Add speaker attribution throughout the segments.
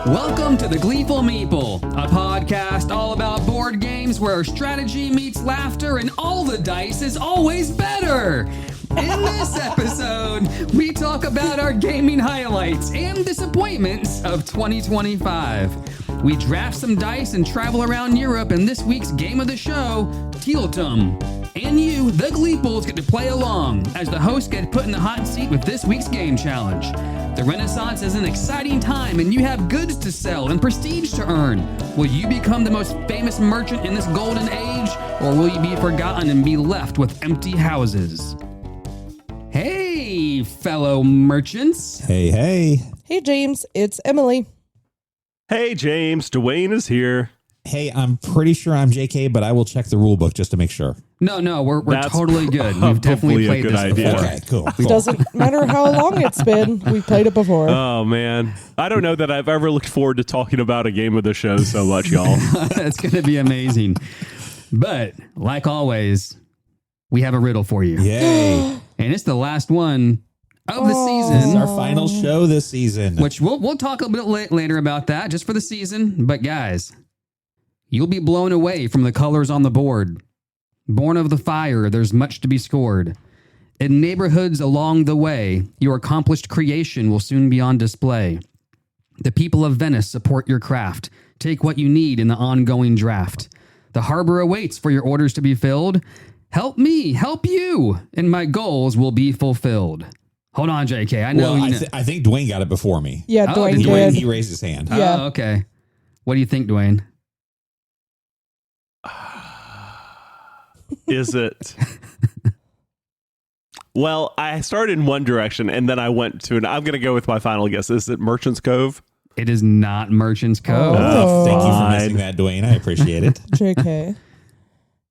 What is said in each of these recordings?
Speaker 1: Welcome to the Gleeful Meeple, a podcast all about board games where strategy meets laughter and all the dice is always better. In this episode, we talk about our gaming highlights and disappointments of 2025. We draft some dice and travel around Europe in this week's game of the show, Tiletum. And you, the Gleeples, get to play along as the host gets put in the hot seat with this week's game challenge. The Renaissance is an exciting time and you have goods to sell and prestige to earn. Will you become the most famous merchant in this golden age, or will you be forgotten and be left with empty houses? Hey, fellow merchants.
Speaker 2: Hey, hey.
Speaker 3: Hey, James, it's Emily.
Speaker 4: Hey, James, Dwayne is here.
Speaker 2: Hey, I'm pretty sure I'm JK, but I will check the rule book just to make sure.
Speaker 1: No, we're totally good. We've definitely played this
Speaker 4: idea.
Speaker 1: before.
Speaker 2: Okay, cool.
Speaker 3: Doesn't matter how long it's been. We played it before.
Speaker 4: Oh, man. I don't know that I've ever looked forward to talking about a game of the show so much, y'all.
Speaker 1: It's going to be amazing. But, like always, we have a riddle for you.
Speaker 2: Yay.
Speaker 1: And it's the last one of the
Speaker 2: This
Speaker 1: season.
Speaker 2: is our final show this season.
Speaker 1: Which we'll talk a bit later about that, just for the season. But guys, you'll be blown away from the colors on the board. Born of the fire, there's much to be scored. In neighborhoods along the way, your accomplished creation will soon be on display. The people of Venice support your craft. Take what you need in the ongoing draft. The harbor awaits for your orders to be filled. Help me, help you, and my goals will be fulfilled. Hold on, JK. I know
Speaker 2: well,
Speaker 1: you know.
Speaker 2: I think Dwayne got it before me.
Speaker 3: Yeah,
Speaker 1: Oh,
Speaker 3: Dwayne
Speaker 1: did
Speaker 3: did.
Speaker 2: He raised his hand.
Speaker 3: Yeah.
Speaker 1: Oh, okay. What do you think, Dwayne?
Speaker 4: Is it? Well, I started in one direction and then I went to I'm going to go with my final guess. Is it Merchant's Cove?
Speaker 1: It is not Merchant's Cove.
Speaker 3: Oh.
Speaker 2: Thank you for
Speaker 4: Fine.
Speaker 2: missing that, Dwayne. I appreciate it.
Speaker 3: JK,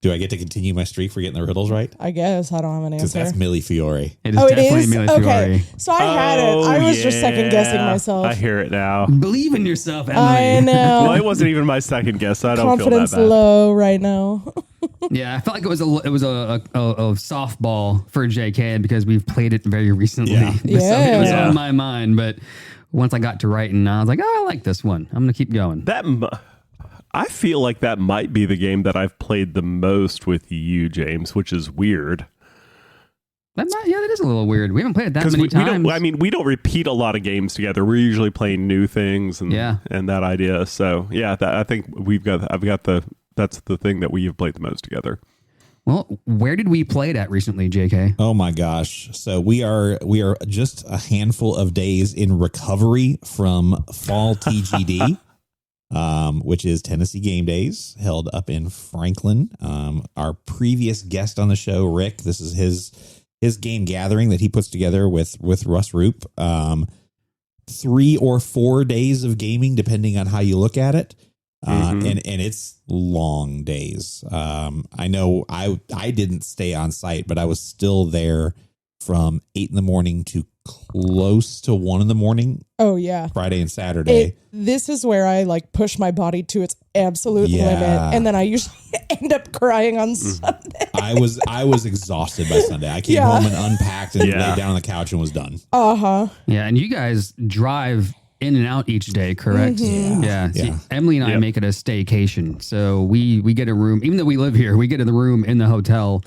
Speaker 2: Do I get to continue my streak for getting the riddles right?
Speaker 3: I guess. I don't have an
Speaker 2: Because
Speaker 3: answer.
Speaker 2: that's Millie Fiore.
Speaker 1: It is
Speaker 3: Oh, it
Speaker 1: definitely
Speaker 3: is?
Speaker 1: Mila
Speaker 3: Okay.
Speaker 1: Fiore.
Speaker 3: So I had it. I was just second guessing myself.
Speaker 4: I hear it now.
Speaker 1: Believe in yourself, Emily.
Speaker 3: I know.
Speaker 4: Well, it wasn't even my second guess, so I don't
Speaker 3: Confidence
Speaker 4: feel that bad.
Speaker 3: low right now.
Speaker 1: Yeah, I felt like it was a softball for JK because we've played it very recently.
Speaker 2: Yeah.
Speaker 1: So it was
Speaker 4: Yeah.
Speaker 1: on my mind, but once I got to writing, I was like, oh, I like this one. I'm going to keep going.
Speaker 4: I feel like that might be the game that I've played the most with you, James, which is weird.
Speaker 1: That is a little weird. We haven't played it that many
Speaker 4: we
Speaker 1: times.
Speaker 4: we don't repeat a lot of games together. We're usually playing new things and that idea. So yeah, I think that's the thing that we have played the most together.
Speaker 1: Well, where did we play it at recently, JK?
Speaker 2: Oh my gosh. So we are just a handful of days in recovery from fall TGD. Which is Tennessee Game Days, held up in Franklin. Our previous guest on the show, Rick, this is his game gathering that he puts together with Russ Roop. 3 or 4 days of gaming, depending on how you look at it. And it's long days. I know I didn't stay on site, but I was still there from 8 a.m. to close to 1 a.m.
Speaker 3: Oh, yeah.
Speaker 2: Friday and Saturday.
Speaker 3: This is where I push my body to its absolute limit. And then I usually end up crying on Sunday.
Speaker 2: I was exhausted by Sunday. I came home and unpacked and laid down on the couch and was done.
Speaker 1: Yeah, and you guys drive in and out each day, correct?
Speaker 3: Mm-hmm.
Speaker 1: Yeah. See, Emily and I make it a staycation. So we get a room, even though we live here, we get in the room in the hotel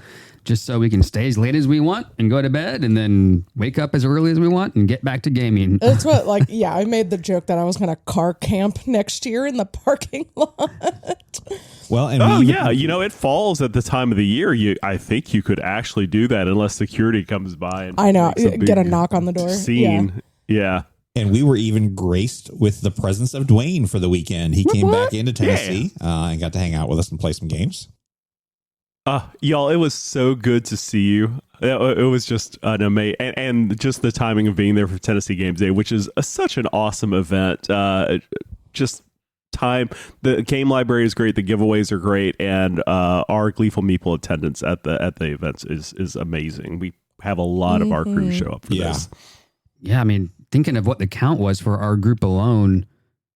Speaker 1: just so we can stay as late as we want and go to bed and then wake up as early as we want and get back to gaming.
Speaker 3: That's what, I made the joke that I was going to car camp next year in the parking lot.
Speaker 2: Well, and
Speaker 4: it falls at the time of the year. I think you could actually do that unless security comes by. And
Speaker 3: I know.
Speaker 4: makes a
Speaker 3: Get a
Speaker 4: big
Speaker 3: knock on the door.
Speaker 4: Scene. Yeah.
Speaker 2: And we were even graced with the presence of Dwayne for the weekend. He came back into Tennessee and got to hang out with us and play some games.
Speaker 4: Y'all, it was so good to see you. It was just an amazing, and just the timing of being there for Tennessee Games Day, which is such an awesome event. Just time. The game library is great. The giveaways are great, and our Gleeful Meeple attendance at the events is amazing. have a lot of our crew show up for this.
Speaker 1: Yeah, I mean, thinking of what the count was for our group alone,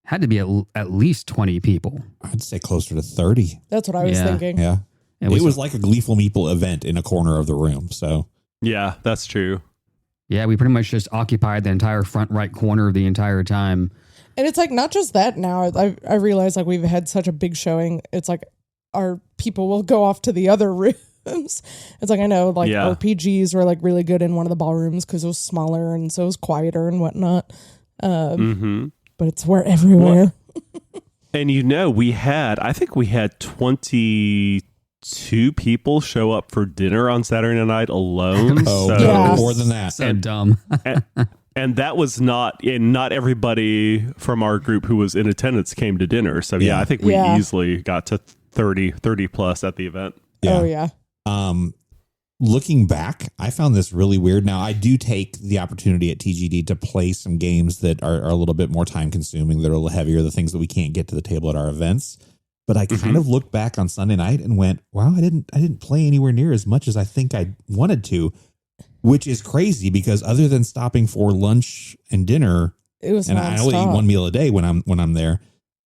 Speaker 1: had to be at least 20 people.
Speaker 2: I'd say closer to 30.
Speaker 3: That's what I was thinking.
Speaker 2: Yeah. It was like a Gleeful Meeple event in a corner of the room. So
Speaker 4: yeah, that's true.
Speaker 1: Yeah, we pretty much just occupied the entire front right corner the entire time.
Speaker 3: And it's like, not just that now. I realize like we've had such a big showing. It's like our people will go off to the other rooms. It's like, I know like RPGs were like really good in one of the ballrooms because it was smaller and so it was quieter and whatnot. But we're everywhere.
Speaker 4: And I think we had 22 people show up for dinner on Saturday night alone.
Speaker 2: More than that.
Speaker 1: So dumb.
Speaker 4: And that was not everybody from our group who was in attendance came to dinner. So I think we easily got to 30 plus at the event.
Speaker 3: Yeah. Oh yeah.
Speaker 2: Looking back, I found this really weird. Now, I do take the opportunity at TGD to play some games that are a little bit more time consuming, that are a little heavier, the things that we can't get to the table at our events. But I kind of looked back on Sunday night and went, wow, I didn't play anywhere near as much as I think I wanted to, which is crazy because other than stopping for lunch and dinner,
Speaker 3: it was
Speaker 2: and I only eat one meal a day when I'm there,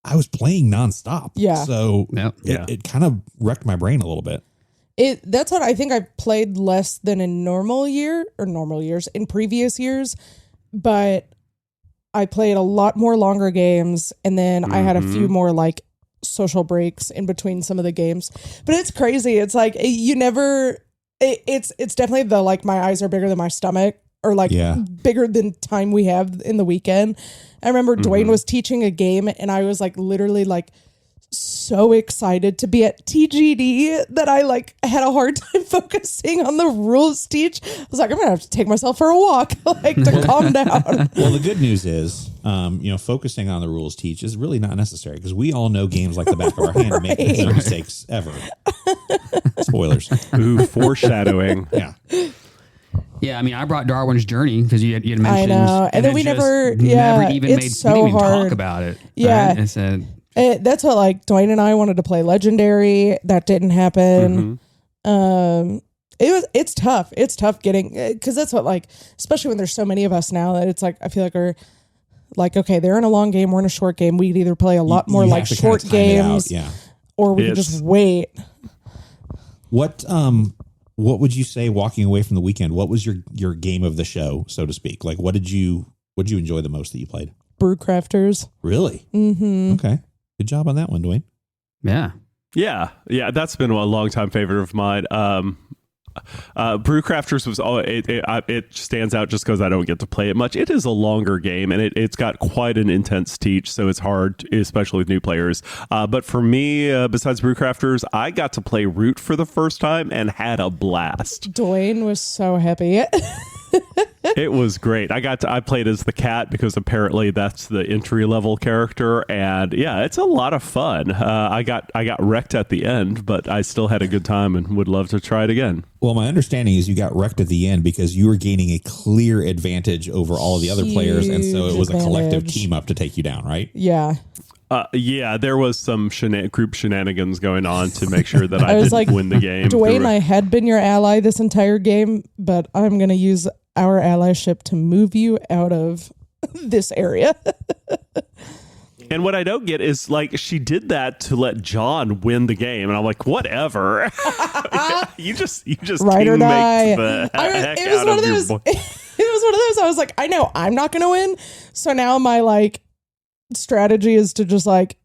Speaker 2: I was playing nonstop.
Speaker 3: Yeah.
Speaker 2: So it kind of wrecked my brain a little bit.
Speaker 3: That's what I think. I've played less than in normal years in previous years, but I played a lot more longer games, and then I had a few more like social breaks in between some of the games. But it's crazy. It's like you never. It's definitely the like my eyes are bigger than my stomach, or like bigger than time we have in the weekend. I remember Dwayne was teaching a game, and I was like literally like so excited to be at TGD that I like had a hard time focusing on the rules teach. I was like, I'm gonna have to take myself for a walk, like to calm down.
Speaker 2: Well, the good news is, focusing on the rules teach is really not necessary because we all know games like the back of our hand and make no mistakes ever. Spoilers.
Speaker 4: Ooh, foreshadowing.
Speaker 2: Yeah.
Speaker 1: Yeah, I mean, I brought Darwin's Journey because you had mentioned.
Speaker 3: I know, and then we never even
Speaker 1: made
Speaker 3: so
Speaker 1: we didn't even
Speaker 3: hard.
Speaker 1: talk about it.
Speaker 3: Yeah.
Speaker 1: Right?
Speaker 3: That's what like Dwayne and I wanted to play Legendary. That didn't happen. It's tough. It's tough getting, because that's what like, especially when there's so many of us now that it's like, I feel like we're like, okay, they're in a long game, we're in a short game. We could either play a lot more like short games, or we could just wait.
Speaker 2: What would you say walking away from the weekend? What was your game of the show, so to speak? Like, what did you enjoy the most that you played?
Speaker 3: Brew Crafters.
Speaker 2: Really?
Speaker 3: Mm-hmm.
Speaker 2: Okay. Good job on that one, Dwayne.
Speaker 1: Yeah.
Speaker 4: That's been a long time favorite of mine. Brew Crafters was it stands out just because I don't get to play it much. It is a longer game, and it's got quite an intense teach, so it's hard, especially with new players. But for me, besides Brew Crafters, I got to play Root for the first time and had a blast.
Speaker 3: Dwayne was so happy.
Speaker 4: It was great. I played as the cat because apparently that's the entry level character, and it's a lot of fun. I got wrecked at the end, but I still had a good time and would love to try it again.
Speaker 2: Well, my understanding is you got wrecked at the end because you were gaining a clear advantage over all of the other players, and so it was a collective team up to take you down, right?
Speaker 3: Yeah.
Speaker 4: There was some group shenanigans going on to make sure that I didn't win the game.
Speaker 3: Dwayne, I had been your ally this entire game, but I'm going to use our allyship to move you out of this area.
Speaker 4: And what I don't get is like she did that to let John win the game, and I'm like, whatever. you just
Speaker 3: right or die.
Speaker 4: The heck
Speaker 3: it was
Speaker 4: out
Speaker 3: one
Speaker 4: of
Speaker 3: of those.
Speaker 4: your boy.
Speaker 3: It was one of those. I was like, I know I'm not going to win, so now my like strategy is to just like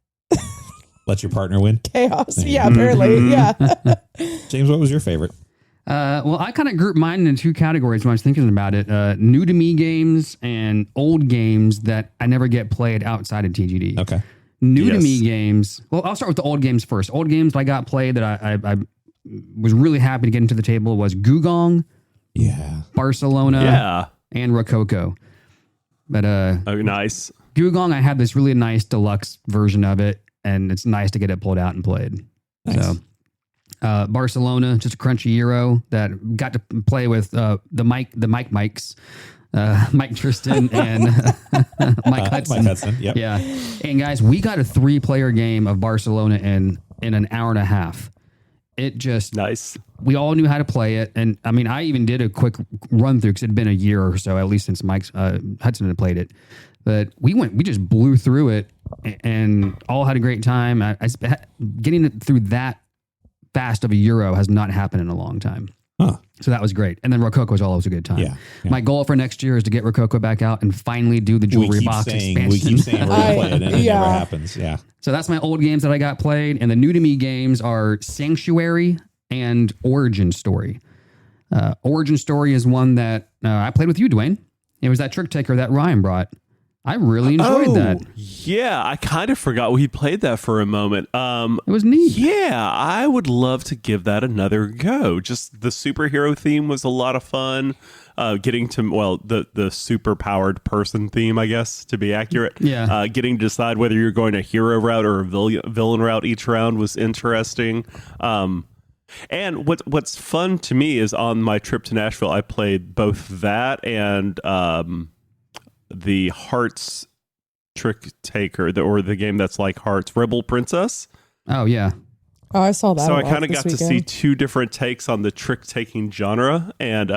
Speaker 2: let your partner win.
Speaker 3: Chaos. Yeah, apparently. Yeah.
Speaker 2: James, what was your favorite?
Speaker 1: Well, I kind of grouped mine into two categories when I was thinking about it. New to me games and old games that I never get played outside of TGD.
Speaker 2: Okay.
Speaker 1: New to me games. Well, I'll start with the old games first. Old games that I got played that I was really happy to get into the table was Gugong.
Speaker 2: Yeah.
Speaker 1: Barcelona.
Speaker 4: Yeah.
Speaker 1: And Rococo. But
Speaker 4: nice.
Speaker 1: Gugong, I had this really nice deluxe version of it, and it's nice to get it pulled out and played.
Speaker 2: Nice.
Speaker 1: So Barcelona, just a crunchy Euro that got to play with the Mikes, Mike Tristan and Mike Hudson.
Speaker 2: Mike Hudson, yep.
Speaker 1: Yeah. And guys, we got a 3-player game of Barcelona in an hour and a half. it just
Speaker 4: Nice.
Speaker 1: we all knew how to play it. And I mean, I even did a quick run through because it had been a year or so, at least since Mike's Hudson had played it. But we just blew through it and all had a great time. Getting it through that fast of a Euro has not happened in a long time.
Speaker 2: Huh.
Speaker 1: So that was great. And then Rococo was always a good time.
Speaker 2: Yeah.
Speaker 1: My goal for next year is to get Rococo back out and finally do the jewelry box expansion.
Speaker 2: We keep saying we're going to play it, and it never happens. Yeah.
Speaker 1: So that's my old games that I got played. And the new to me games are Sanctuary and Origin Story. Origin Story is one that I played with you, Dwayne. It was that trick taker that Ryan brought. I really enjoyed that.
Speaker 4: Yeah, I kind of forgot we played that for a moment.
Speaker 1: It was neat.
Speaker 4: Yeah, I would love to give that another go. Just the superhero theme was a lot of fun. Getting to, the super powered person theme, I guess, to be accurate.
Speaker 1: Yeah.
Speaker 4: Getting to decide whether you're going a hero route or a villain route each round was interesting. And what's fun to me is on my trip to Nashville, I played both that and the Hearts trick taker, or the game that's like Hearts, Rebel Princess.
Speaker 1: Oh, yeah.
Speaker 3: Oh, I saw that.
Speaker 4: So I kind of got to see two different takes on the trick taking genre, and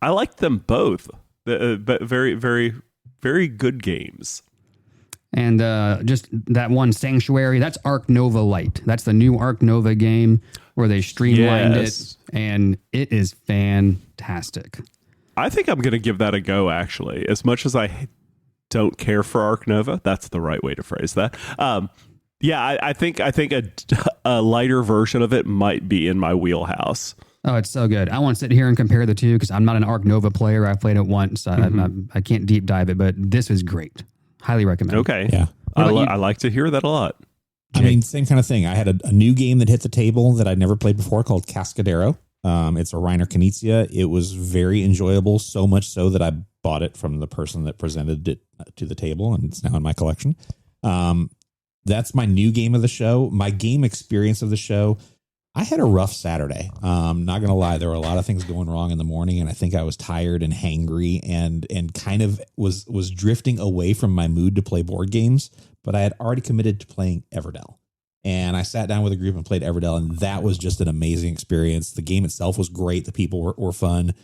Speaker 4: I liked them both. But very, very, very good games.
Speaker 1: And just that one Sanctuary, that's Arc Nova Lite. That's the new Arc Nova game where they streamlined it, and it is fantastic.
Speaker 4: I think I'm going to give that a go, actually. As much as I don't care for Arc Nova, that's the right way to phrase that. I think a lighter version of it might be in my wheelhouse.
Speaker 1: Oh, it's so good. I want to sit here and compare the two because I'm not an Arc Nova player. I've played it once. I can't deep dive it, but this is great. Highly recommend.
Speaker 4: Okay.
Speaker 2: Yeah.
Speaker 4: I like to hear that a lot.
Speaker 2: I mean, same kind of thing. I had a new game that hit the table that I'd never played before called Cascadero. It's a Reiner Knizia. It was very enjoyable, so much so that I bought it from the person that presented it to the table, and it's now in my collection. That's my new game of the show. My game experience of the show, I had a rough Saturday. Not going to lie, there were a lot of things going wrong in the morning, and I think I was tired and hangry and kind of was drifting away from my mood to play board games, but I had already committed to playing Everdell. And I sat down with a group and played Everdell, and that was just an amazing experience. The game itself was great. The people were fun.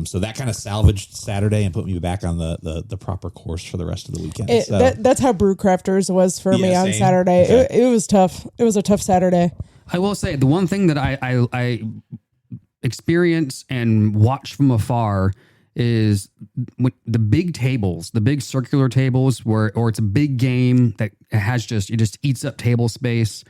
Speaker 2: So that kind of salvaged Saturday and put me back on the proper course for the rest of the weekend.
Speaker 3: That's how Brewcrafters was for me on
Speaker 2: same.
Speaker 3: Saturday.
Speaker 2: Okay.
Speaker 3: It was tough. It was a tough Saturday.
Speaker 1: I will say the one thing that I experience and watch from afar is the big tables, the big circular tables or it's a big game that has it just eats up table space.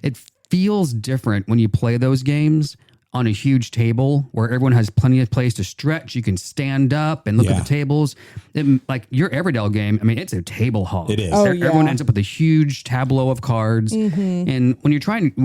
Speaker 1: It feels different when you play those games on a huge table where everyone has plenty of place to stretch. You can stand up and look at the tables. Like your Everdell game, I mean, it's a table hog.
Speaker 2: It is.
Speaker 3: Oh,
Speaker 1: Everyone
Speaker 3: yeah.
Speaker 1: ends up with a huge tableau of cards.
Speaker 3: Mm-hmm.
Speaker 1: And when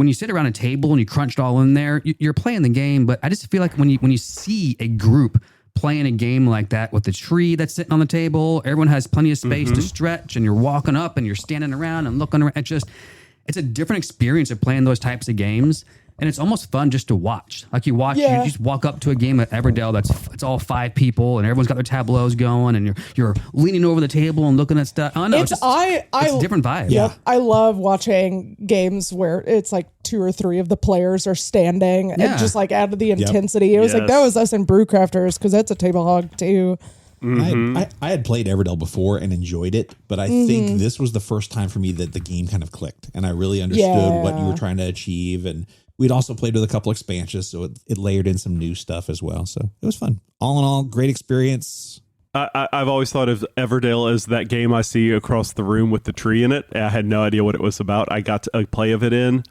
Speaker 1: you sit around a table and you crunch it all in there, you're playing the game. But I just feel like when you see a group playing a game like that with the tree that's sitting on the table, everyone has plenty of space to stretch, and you're walking up and you're standing around and looking around. It's a different experience of playing those types of games. And it's almost fun just to watch. Like you just walk up to a game at Everdell it's all 5 people and everyone's got their tableaus going and you're leaning over the table and looking at stuff. Oh no, it's a different vibe.
Speaker 3: Yeah. I love watching games where it's like 2 or 3 of the players are standing and just like add to the intensity. It was like that was us in Brewcrafters because that's a table hog too.
Speaker 2: Mm-hmm. I had played Everdell before and enjoyed it, but I think this was the first time for me that the game kind of clicked and I really understood what you were trying to achieve. And we'd also played with a couple expansions, so it layered in some new stuff as well. So it was fun. All in all, great experience.
Speaker 4: I've always thought of Everdell as that game I see across the room with the tree in it. I had no idea what it was about. I got a play of it in.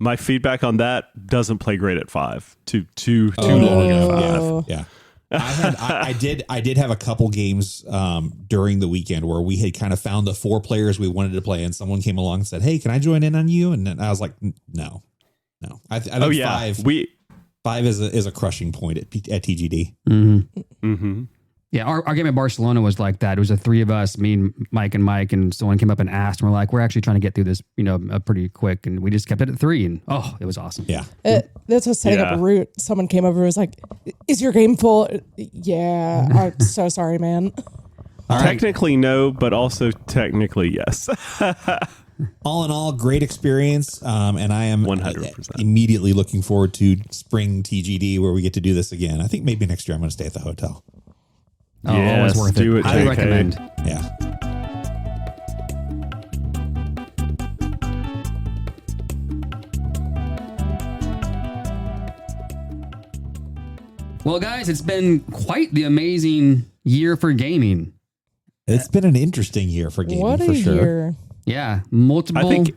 Speaker 4: My feedback on that doesn't play great at 5. Too long at 5.
Speaker 2: Yeah. I did have a couple games during the weekend where we had kind of found the 4 players we wanted to play, and someone came along and said, "Hey, can I join in on you?" And I was like, "No." I think 5 is a crushing point at TGD.
Speaker 1: Mm-hmm.
Speaker 4: Mm-hmm.
Speaker 1: Yeah, our game at Barcelona was like that. It was the 3 of us, me and Mike, and someone came up and asked, and we're like, we're actually trying to get through this, pretty quick, and we just kept it at 3, and it was awesome.
Speaker 2: Yeah,
Speaker 3: that's what setting up a route. Someone came over and was like, "Is your game full?" Yeah, I'm so sorry, man.
Speaker 1: All right.
Speaker 4: Technically no, but also technically yes.
Speaker 2: All in all, great experience. And I am
Speaker 4: 100%
Speaker 2: immediately looking forward to spring TGD where we get to do this again. I think maybe next year I'm going to stay at the hotel.
Speaker 1: Oh,
Speaker 4: Yes,
Speaker 1: always worth
Speaker 4: do
Speaker 1: it.
Speaker 4: it,
Speaker 1: Highly
Speaker 4: JK.
Speaker 1: recommend.
Speaker 2: Yeah.
Speaker 1: Well, guys, it's been quite the amazing year for gaming.
Speaker 2: It's been an interesting year for gaming,
Speaker 3: What a
Speaker 2: for sure.
Speaker 3: year.
Speaker 1: Yeah, multiple.
Speaker 4: I think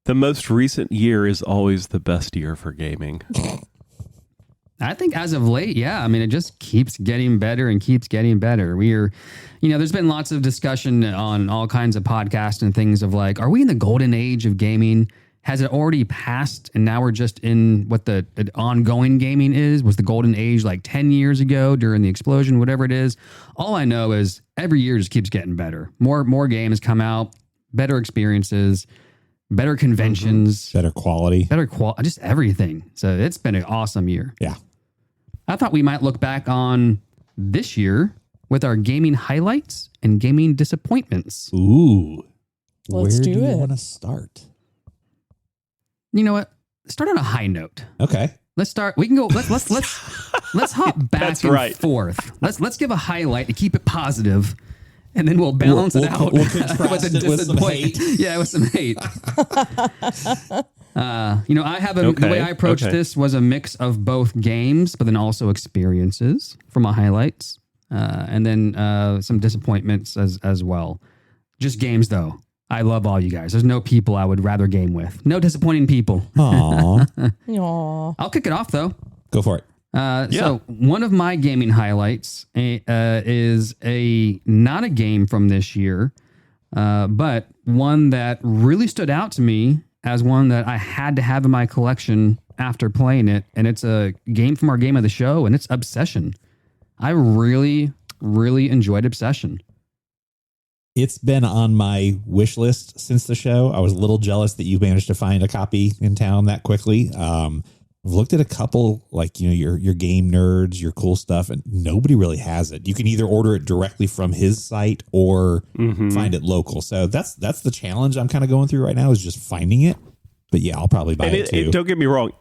Speaker 4: the most recent year is always the best year for gaming.
Speaker 1: I think as of late, yeah. I mean, it just keeps getting better and keeps getting better. There's been lots of discussion on all kinds of podcasts and things of like, are we in the golden age of gaming? Has it already passed? And now we're just in what the ongoing gaming is? Was the golden age like 10 years ago during the explosion, whatever it is? All I know is every year just keeps getting better. More games come out, better experiences, better conventions,
Speaker 2: Better quality.
Speaker 1: just everything. So it's been an awesome year.
Speaker 2: Yeah.
Speaker 1: I thought we might look back on this year with our gaming highlights and gaming disappointments.
Speaker 2: Ooh.
Speaker 3: Let's
Speaker 2: Where
Speaker 3: do
Speaker 2: you
Speaker 3: it.
Speaker 2: want to start?
Speaker 1: You know what? Start on a high note.
Speaker 2: Okay.
Speaker 1: Let's start. We can go. Let's hop back
Speaker 4: That's
Speaker 1: and
Speaker 4: right.
Speaker 1: forth. Let's give a highlight to keep it positive, and then we'll balance it out
Speaker 2: We'll contrast
Speaker 1: with a
Speaker 2: it with some
Speaker 1: disappointment.
Speaker 2: hate.
Speaker 1: Yeah, with some hate. I have the way I approached this was a mix of both games, but then also experiences for my highlights, and then some disappointments as well. Just games though. I love all you guys. There's no people I would rather game with. No disappointing people.
Speaker 2: Aw.
Speaker 3: Aw.
Speaker 1: I'll kick it off though.
Speaker 2: Go for it.
Speaker 1: So one of my gaming highlights is not a game from this year, but one that really stood out to me as one that I had to have in my collection after playing it. And it's a game from our game of the show, and it's Obsession. I really, really enjoyed Obsession.
Speaker 2: It's been on my wish list since the show. I was a little jealous that you managed to find a copy in town that quickly. I've looked at a couple, like, your game nerds, your cool stuff, and nobody really has it. You can either order it directly from his site or find it local. So that's the challenge I'm kind of going through right now, is just finding it. But yeah, I'll probably buy it too.
Speaker 4: Don't get me wrong.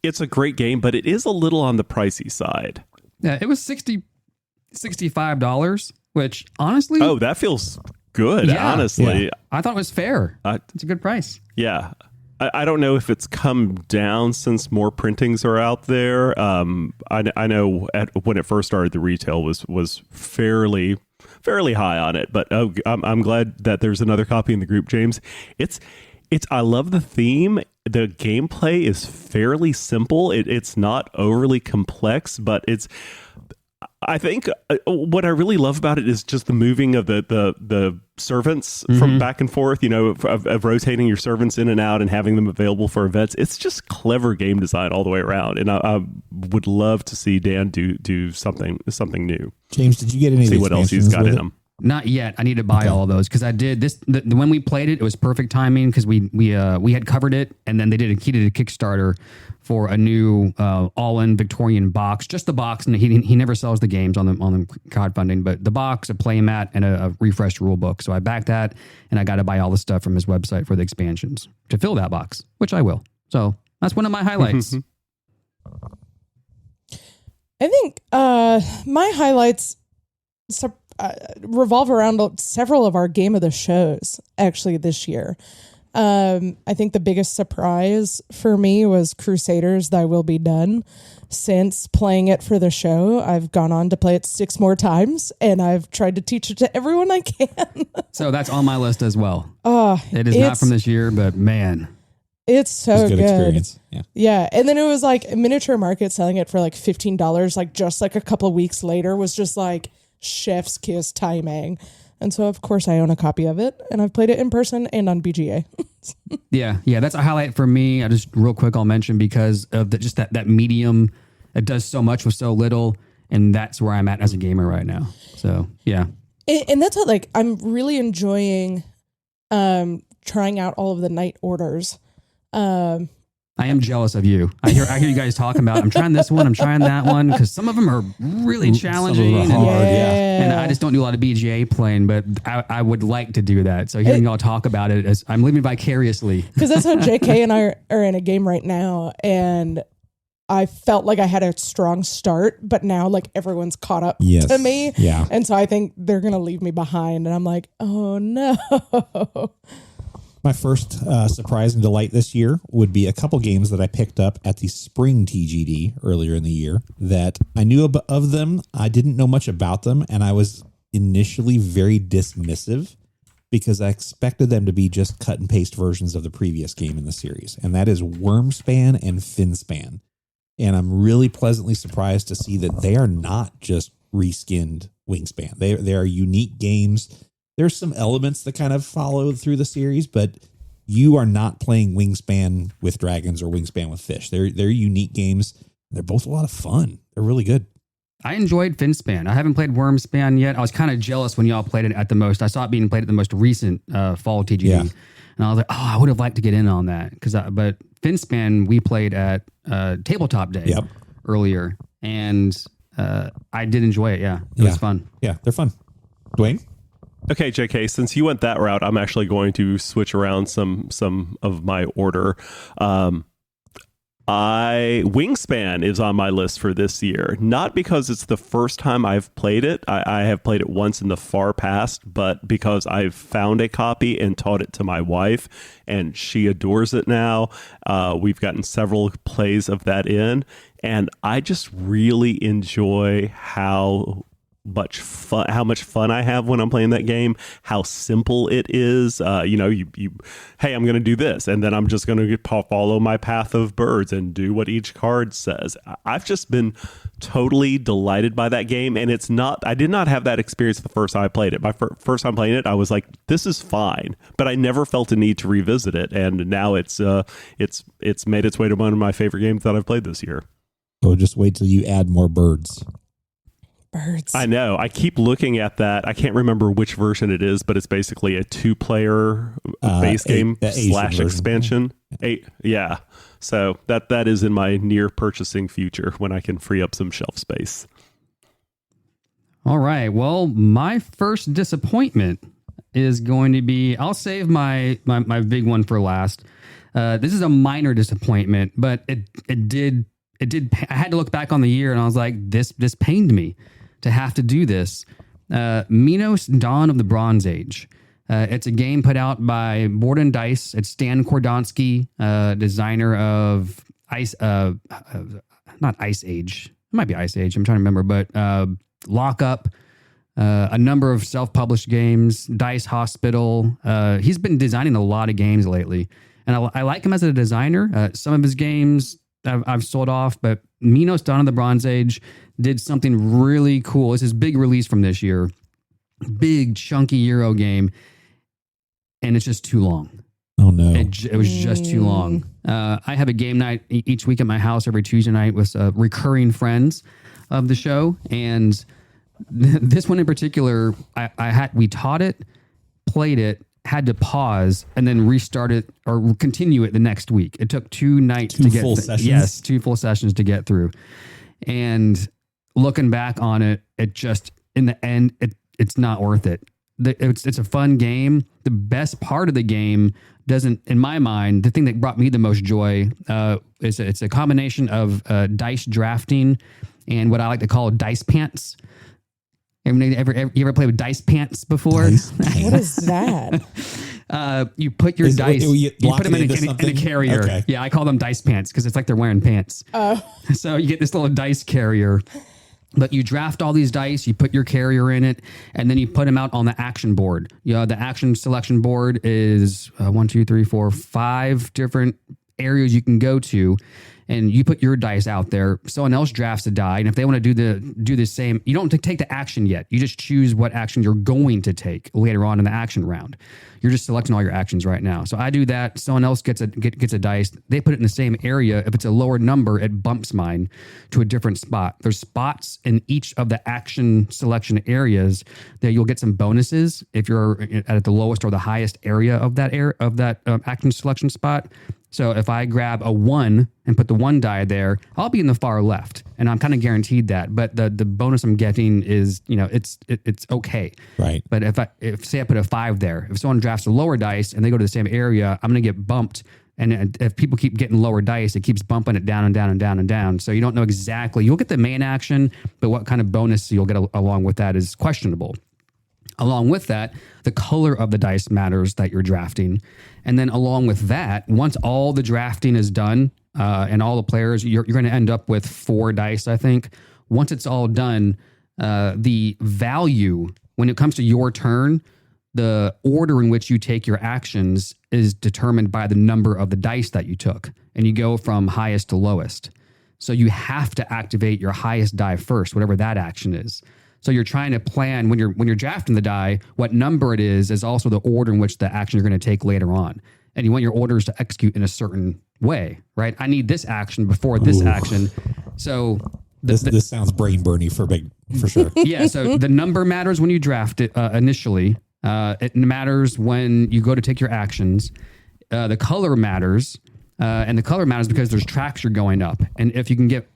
Speaker 4: It's a great game, but it is a little on the pricey side.
Speaker 1: Yeah, it was $65, which honestly...
Speaker 4: Oh, that feels good,
Speaker 1: Yeah.
Speaker 4: honestly.
Speaker 2: Yeah.
Speaker 1: I thought it was fair. It's a good price.
Speaker 4: Yeah. I don't know if it's come down since more printings are out there. I know when it first started, the retail was fairly high on it. But I'm glad that there's another copy in the group, James. I love the theme. The gameplay is fairly simple. It's not overly complex, but I think what I really love about it is just the moving of the servants from back and forth, of rotating your servants in and out and having them available for events. It's just clever game design all the way around. And I would love to see Dan do something new.
Speaker 2: James, did you get any?
Speaker 4: See what else he's got in
Speaker 2: them?
Speaker 4: them.
Speaker 1: Not yet. I need to buy all of those because I did this. When we played it, it was perfect timing because we had covered it, and then he did a Kickstarter for a new all-in Victorian box, just the box, and he never sells the games on the crowdfunding, but the box, a playmat, and a refreshed rule book. So I backed that, and I got to buy all the stuff from his website for the expansions to fill that box, which I will. So that's one of my highlights.
Speaker 3: I think my highlights revolve around several of our game of the shows actually this year. I think the biggest surprise for me was Crusaders Thy Will Be Done. Since playing it for the show, I've gone on to play it 6 more times, and I've tried to teach it to everyone I can.
Speaker 1: So that's on my list as well. It is
Speaker 3: it's
Speaker 1: not from this year, but man.
Speaker 3: It's so
Speaker 2: It was a
Speaker 3: good.
Speaker 2: experience. Yeah.
Speaker 3: Yeah. And then it was like a Miniature Market selling it for like $15, like just like a couple of weeks later, was just like chef's kiss timing. And so, of course, I own a copy of it, and I've played it in person and on BGA.
Speaker 1: Yeah, that's a highlight for me. I just real quick, I'll mention because of that medium. It does so much with so little, and that's where I'm at as a gamer right now. So yeah,
Speaker 3: And that's what, like, I'm really enjoying trying out all of the night orders.
Speaker 1: I am jealous of you. I hear you guys talking about, I'm trying this one, I'm trying that one, because some of them are really challenging.
Speaker 2: Some of them are hard,
Speaker 1: And I just don't do a lot of BGA playing, but I would like to do that. So hearing y'all talk about it, as I'm living vicariously.
Speaker 3: Because that's how JK and I are in a game right now. And I felt like I had a strong start, but now like everyone's caught up to me.
Speaker 2: Yeah.
Speaker 3: And so I think they're going to leave me behind. And I'm like, oh no.
Speaker 2: My first surprise and delight this year would be a couple games that I picked up at the spring TGD earlier in the year that I knew of them. I didn't know much about them, and I was initially very dismissive because I expected them to be just cut and paste versions of the previous game in the series, and that is Wormspan and Finspan. And I'm really pleasantly surprised to see that they are not just reskinned Wingspan. They are unique games. There's some elements that kind of follow through the series, but you are not playing Wingspan with dragons or Wingspan with fish. They're unique games. They're both a lot of fun. They're really good.
Speaker 1: I enjoyed Finspan. I haven't played Wormspan yet. I was kind of jealous when y'all played it at the most. I saw it being played at the most recent fall TGD. Yeah. And I was like, oh, I would have liked to get in on that. But Finspan, we played at Tabletop Day earlier, and I did enjoy it. Yeah, it was fun.
Speaker 2: Yeah, they're fun. Dwayne?
Speaker 4: Okay, JK, since you went that route, I'm actually going to switch around some of my order. Wingspan is on my list for this year, not because it's the first time I've played it. I have played it once in the far past, but because I've found a copy and taught it to my wife, and she adores it now. We've gotten several plays of that in, and I just really enjoy how much fun I have when I'm playing that game, how simple it is. Hey, I'm going to do this, and then I'm just going to follow my path of birds and do what each card says. I've just been totally delighted by that game, and I did not have that experience the first time I played it. My first time playing it, I was like, this is fine, but I never felt a need to revisit it, and now it's made its way to one of my favorite games that I've played this year.
Speaker 2: Oh, just wait till you add more birds.
Speaker 3: Birds.
Speaker 4: I know. I keep looking at that. I can't remember which version it is, but it's basically a 2-player base game / expansion. Yeah. So that is in my near purchasing future when I can free up some shelf space.
Speaker 1: All right. Well, my first disappointment is going to be, I'll save my big one for last. This is a minor disappointment, but it did. I had to look back on the year and I was like, this pained me to have to do this. Minos Dawn of the Bronze Age. It's a game put out by Board and Dice. It's Stan Kordonsky, designer of not Ice Age. It might be Ice Age. I'm trying to remember, but Lock Up, a number of self-published games, Dice Hospital. He's been designing a lot of games lately, and I like him as a designer. Some of his games I've sold off, but Minos Dawn of the Bronze Age did something really cool. It's his big release from this year. Big, chunky Euro game. And it's just too long.
Speaker 2: Oh, no.
Speaker 1: It was just too long. I have a game night each week at my house every Tuesday night with recurring friends of the show. And this one in particular, we taught it, played it, had to pause and then restart it or continue it the next week. It took 2 nights to get
Speaker 2: sessions.
Speaker 1: Yes, 2 full sessions to get through. And looking back on it, it just in the end, it's not worth it. It's a fun game. The best part of the game doesn't, in my mind, the thing that brought me the most joy is it's a combination of dice drafting and what I like to call dice pants. You ever played with dice pants before?
Speaker 3: What is that?
Speaker 1: You put your dice, you put them in a carrier.
Speaker 2: Okay.
Speaker 1: Yeah, I call them dice pants because it's like they're wearing pants. So you get this little dice carrier, but you draft all these dice, you put your carrier in it, and then you put them out on the action board. The action selection board is 1, 2, 3, 4, 5 different areas you can go to. And you put your dice out there. Someone else drafts a die, and if they want to do the same, you don't take the action yet. You just choose what action you're going to take later on in the action round. You're just selecting all your actions right now. So I do that. Someone else gets a dice. They put it in the same area. If it's a lower number, it bumps mine to a different spot. There's spots in each of the action selection areas that you'll get some bonuses if you're at the lowest or the highest area of that action selection spot. So if I grab a 1 and put the 1 die there, I'll be in the far left, and I'm kind of guaranteed that. But the bonus I'm getting is, it's okay.
Speaker 2: Right.
Speaker 1: But if say I put a 5 there, if someone drafts a lower dice and they go to the same area, I'm going to get bumped. And if people keep getting lower dice, it keeps bumping it down and down and down and down. So you don't know exactly. You'll get the main action, but what kind of bonus you'll get along with that is questionable. Along with that, the color of the dice matters that you're drafting. And then along with that, once all the drafting is done and all the players, you're going to end up with 4 dice, I think. Once it's all done, the value, when it comes to your turn, the order in which you take your actions is determined by the number of the dice that you took. And you go from highest to lowest. So you have to activate your highest die first, whatever that action is. So you're trying to plan when you're drafting the die, what number it is also the order in which the action you're going to take later on. And you want your orders to execute in a certain way, right? I need this action before this action. So
Speaker 2: this sounds brain burny for sure.
Speaker 1: Yeah. So the number matters when you draft it initially. It matters when you go to take your actions. The color matters. And the color matters because there's tracks you're going up. And if you can get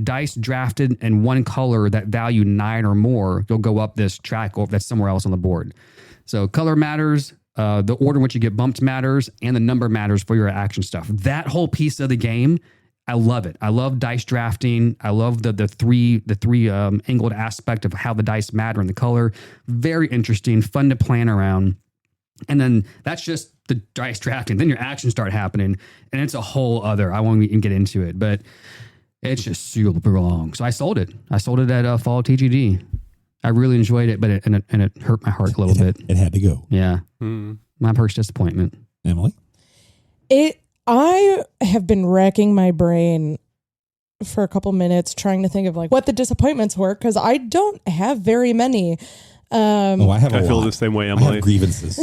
Speaker 1: dice drafted in one color that value 9 or more, you'll go up this track that's somewhere else on the board. So color matters, the order in which you get bumped matters, and the number matters for your action stuff. That whole piece of the game, I love it. I love dice drafting. I love the three angled aspect of how the dice matter and the color. Very interesting, fun to plan around. And then that's just the dice drafting. Then your actions start happening, and it's a whole other. I won't even get into it, but it's just super long. So I sold it. I sold it at Fall TGD. I really enjoyed it, but it hurt my heart a little bit.
Speaker 2: It had to go.
Speaker 1: Yeah, my first disappointment.
Speaker 2: Emily,
Speaker 3: I have been racking my brain for a couple minutes trying to think of what the disappointments were, because I don't have very many.
Speaker 2: I
Speaker 4: feel the same way, Emily.
Speaker 2: I have grievances.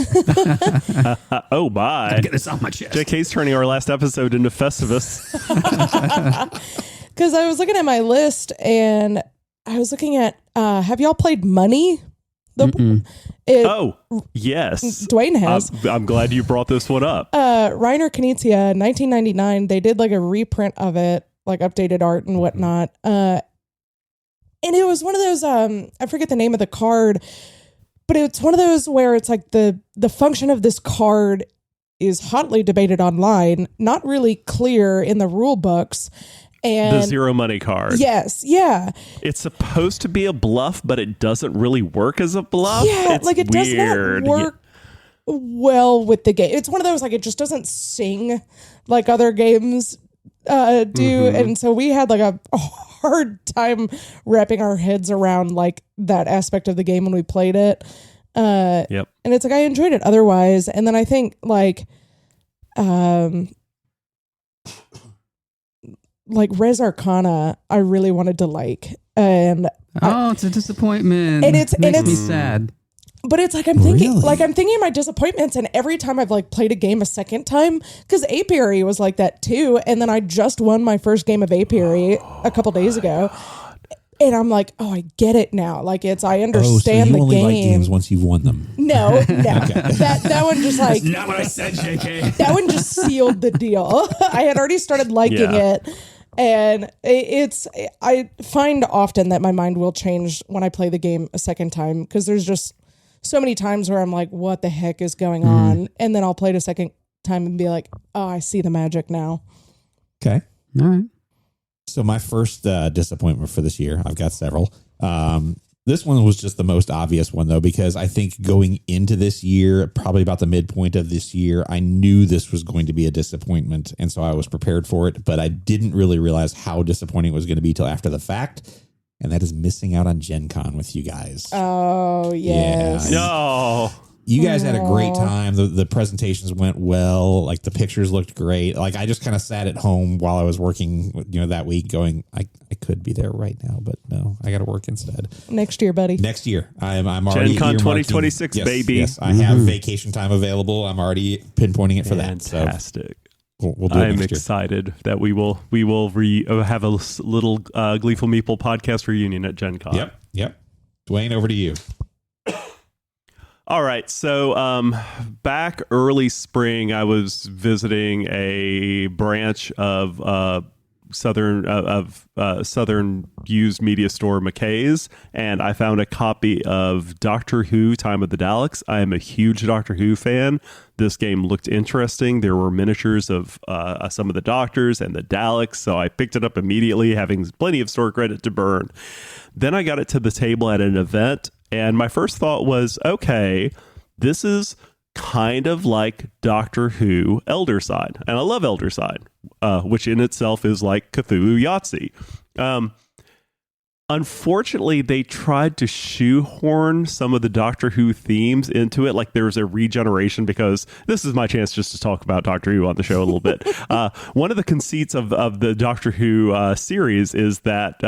Speaker 4: Oh, bye.
Speaker 1: Gotta get this off my chest.
Speaker 4: JK's turning our last episode into Festivus.
Speaker 3: Because I was looking at my list and I was looking at, have y'all played Money?
Speaker 4: Yes.
Speaker 3: Dwayne has.
Speaker 4: I'm glad you brought this one up.
Speaker 3: Reiner Knizia, 1999, they did a reprint of it, updated art and whatnot. And it was one of those, I forget the name of the card, but it's one of those where it's the function of this card is hotly debated online, not really clear in the rule books. And
Speaker 4: the zero money card.
Speaker 3: Yes. Yeah.
Speaker 4: It's supposed to be a bluff, but it doesn't really work as a bluff.
Speaker 3: Yeah.
Speaker 4: It's
Speaker 3: it does
Speaker 4: weird.
Speaker 3: not work well with the game. It's one of those, it just doesn't sing like other games do. Mm-hmm. And so we had a hard time wrapping our heads around that aspect of the game when we played it.
Speaker 4: Yep.
Speaker 3: And it's I enjoyed it otherwise. And then I think Res Arcana I really wanted to and
Speaker 1: it's a disappointment.
Speaker 3: And it's
Speaker 1: makes me sad.
Speaker 3: But it's I'm thinking I'm thinking of my disappointments, and every time I've played a game a second time, because Apiary was like that too, and then I just won my first game of Apiary a couple days ago, and I'm I get it now. I understand
Speaker 2: so you
Speaker 3: the
Speaker 2: only
Speaker 3: game.
Speaker 2: Like games once you've won them.
Speaker 3: No, that one just
Speaker 1: That's not what I said, JK.
Speaker 3: That one just sealed the deal. I had already started liking it. And I find often that my mind will change when I play the game a second time, because there's just so many times where I'm what the heck is going on? And then I'll play it a second time and be oh, I see the magic now.
Speaker 2: Okay.
Speaker 1: All right.
Speaker 2: So my first disappointment for this year, I've got several. This one was just the most obvious one, though, because I think going into this year, probably about the midpoint of this year, I knew this was going to be a disappointment. And so I was prepared for it, but I didn't really realize how disappointing it was going to be till after the fact. And that is missing out on Gen Con with you guys.
Speaker 3: Oh, yes.
Speaker 2: Yeah.
Speaker 4: No.
Speaker 2: You guys had a great time. The presentations went well. The pictures looked great. I just kind of sat at home while I was working, that week going, I could be there right now, but no, I got to work instead.
Speaker 3: Next year, buddy.
Speaker 2: Next year. I'm already
Speaker 4: Gen Con
Speaker 2: earmarking-
Speaker 4: 2026,
Speaker 2: yes,
Speaker 4: baby.
Speaker 2: Yes, I have vacation time available. I'm already pinpointing it for that.
Speaker 4: Fantastic.
Speaker 2: So we'll do it
Speaker 4: I'm
Speaker 2: next year.
Speaker 4: excited that we will have a little Gleeful Meeple podcast reunion at Gen Con.
Speaker 2: Yep. Dwayne, over to you.
Speaker 4: All right. So back early spring, I was visiting a branch of Southern used media store McKay's, and I found a copy of Doctor Who Time of the Daleks. I am a huge Doctor Who fan. This game looked interesting. There were miniatures of some of the Doctors and the Daleks, so I picked it up immediately, having plenty of store credit to burn. Then I got it to the table at an event, and my first thought was, okay, this is kind of like Doctor Who Elder Sign. And I love Elder Sign, which in itself is like Cthulhu Yahtzee. Unfortunately, they tried to shoehorn some of the Doctor Who themes into it. Like there's a regeneration, because this is my chance just to talk about Doctor Who on the show a little bit. One of the conceits of the Doctor Who series is that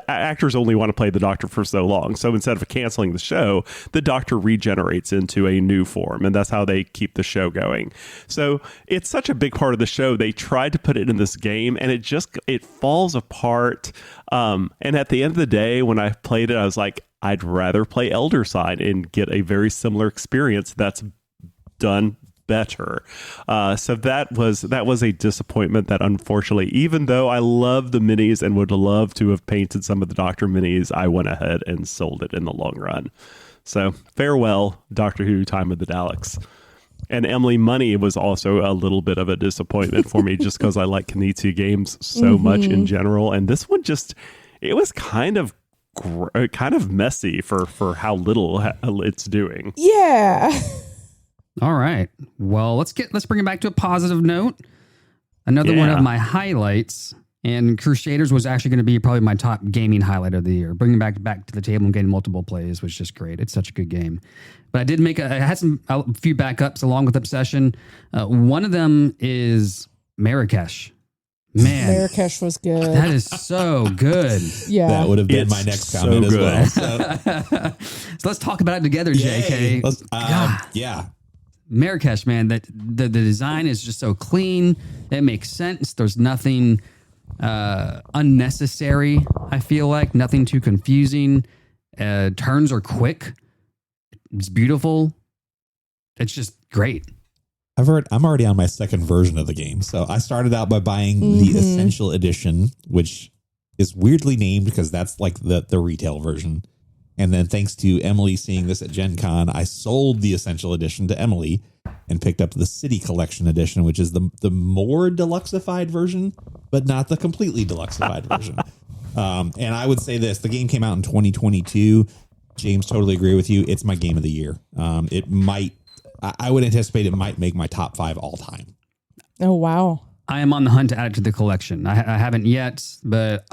Speaker 4: actors only want to play the Doctor for so long. So instead of canceling the show, the Doctor regenerates into a new form, and that's how they keep the show going. So it's such a big part of the show. They tried to put it in this game, and it falls apart. And at the end of the day, when I played it, I was like, I'd rather play Elder Sign and get a very similar experience that's done better. So that was a disappointment that, unfortunately, even though I love the minis and would love to have painted some of the Doctor minis, I went ahead and sold it in the long run. So farewell, Doctor Who Time of the Daleks. And Emily, money was also a little bit of a disappointment for me, just because I like Knizia games so much in general. And this one it was kind of messy for how little it's doing.
Speaker 3: Yeah.
Speaker 1: All right. Well, let's bring it back to a positive note. Another one of my highlights, and Crusaders was actually going to be probably my top gaming highlight of the year. Bringing back to the table and getting multiple plays was just great. It's such a good game. But I had a few backups along with Obsession. One of them is Marrakesh. Man,
Speaker 3: Marrakesh was good.
Speaker 1: That is so good.
Speaker 3: Yeah.
Speaker 2: That would have been my next comment as well.
Speaker 1: So let's talk about it together, JK.
Speaker 2: Yeah.
Speaker 1: Marrakesh, man, that the design is just so clean. It makes sense. There's nothing unnecessary, I feel like. Nothing too confusing. Turns are quick. It's beautiful. It's just great.
Speaker 2: I'm already on my second version of the game. So I started out by buying the Essential Edition, which is weirdly named because that's like the retail version. And then thanks to Emily seeing this at Gen Con, I sold the Essential Edition to Emily and picked up the City Collection Edition, which is the more deluxeified version, but not the completely deluxeified version. And I would say this, the game came out in 2022. James, totally agree with you. It's my game of the year. I would anticipate it might make my top 5 all time.
Speaker 3: Oh, wow.
Speaker 1: I am on the hunt to add it to the collection. I haven't yet, but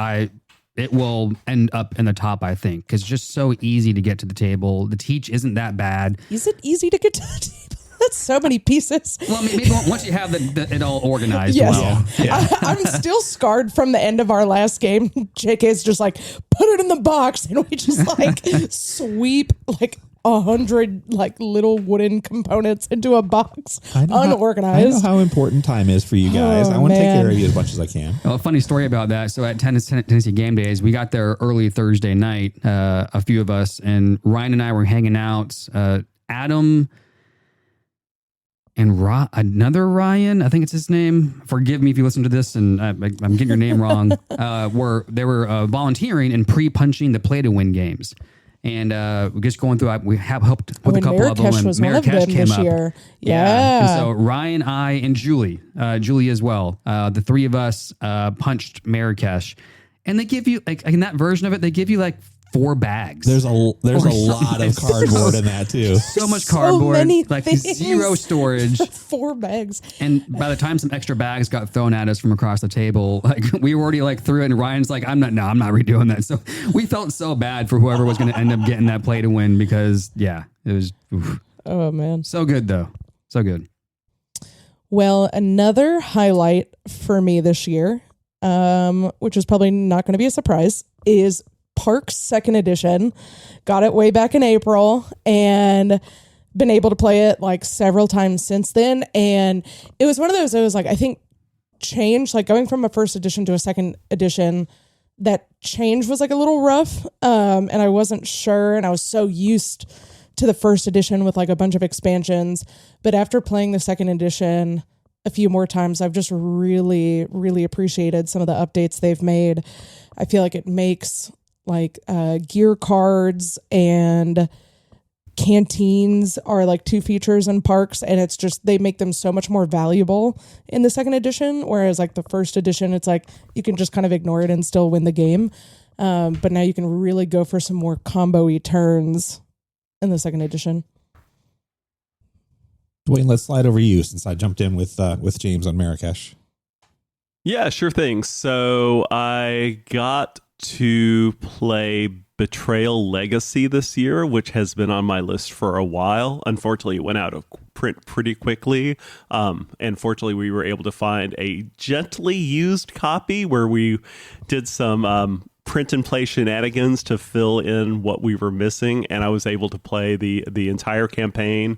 Speaker 1: it will end up in the top, I think, because it's just so easy to get to the table. The teach isn't that bad.
Speaker 3: Is it easy to get to the table? That's so many pieces.
Speaker 1: Well, maybe once you have it all organized
Speaker 3: yes.
Speaker 1: well.
Speaker 2: Yeah.
Speaker 3: I'm still scarred from the end of our last game. JK's just like, put it in the box, and we just like sweep like 100 like little wooden components into a box, unorganized.
Speaker 2: I know how important time is for you guys. I want to take care of you as much as I can.
Speaker 1: Well, a funny story about that. So at Tennessee Game Days, we got there early Thursday night, a few of us, and Ryan and I were hanging out. Adam and another Ryan, I think it's his name. Forgive me if you listen to this and I'm getting your name wrong. They were volunteering and pre-punching the Play to Win games. And we're just going through. We have helped with a couple of them. And Marrakesh came up.
Speaker 3: Year.
Speaker 1: Yeah. And so Ryan, I, and Julie as well. The three of us punched Marrakesh, and they give you like in that version of it, they give you like 4 bags.
Speaker 2: There's a lot of cardboard in that too.
Speaker 1: So much cardboard,
Speaker 3: many
Speaker 1: like
Speaker 3: things.
Speaker 1: 0 storage.
Speaker 3: 4 bags.
Speaker 1: And by the time some extra bags got thrown at us from across the table, like we were already like through it, and Ryan's like, I'm not redoing that. So we felt so bad for whoever was going to end up getting that Play to Win, because it was
Speaker 3: Oh man.
Speaker 1: So good though. So good.
Speaker 3: Well, another highlight for me this year, which is probably not going to be a surprise, is Parks 2nd Edition. Got it way back in April and been able to play it like several times since then. And it was one of those, it was like, I think change, like going from a 1st edition to a 2nd edition, that change was like a little rough. And I wasn't sure. And I was so used to the first edition with like a bunch of expansions, but after playing the second edition a few more times, I've just really, really appreciated some of the updates they've made. I feel like it makes like gear cards and canteens are like 2 features in parks, and it's just they make them so much more valuable in the second edition, whereas like the first edition it's like you can just kind of ignore it and still win the game, but now you can really go for some more combo-y turns in the second edition.
Speaker 2: Dwayne, let's slide over you since I jumped in with James on Marrakesh.
Speaker 4: Yeah, sure thing. So I got to play Betrayal Legacy this year, which has been on my list for a while. Unfortunately, it went out of print pretty quickly. And fortunately, we were able to find a gently used copy where we did some print and play shenanigans to fill in what we were missing, and I was able to play the entire campaign.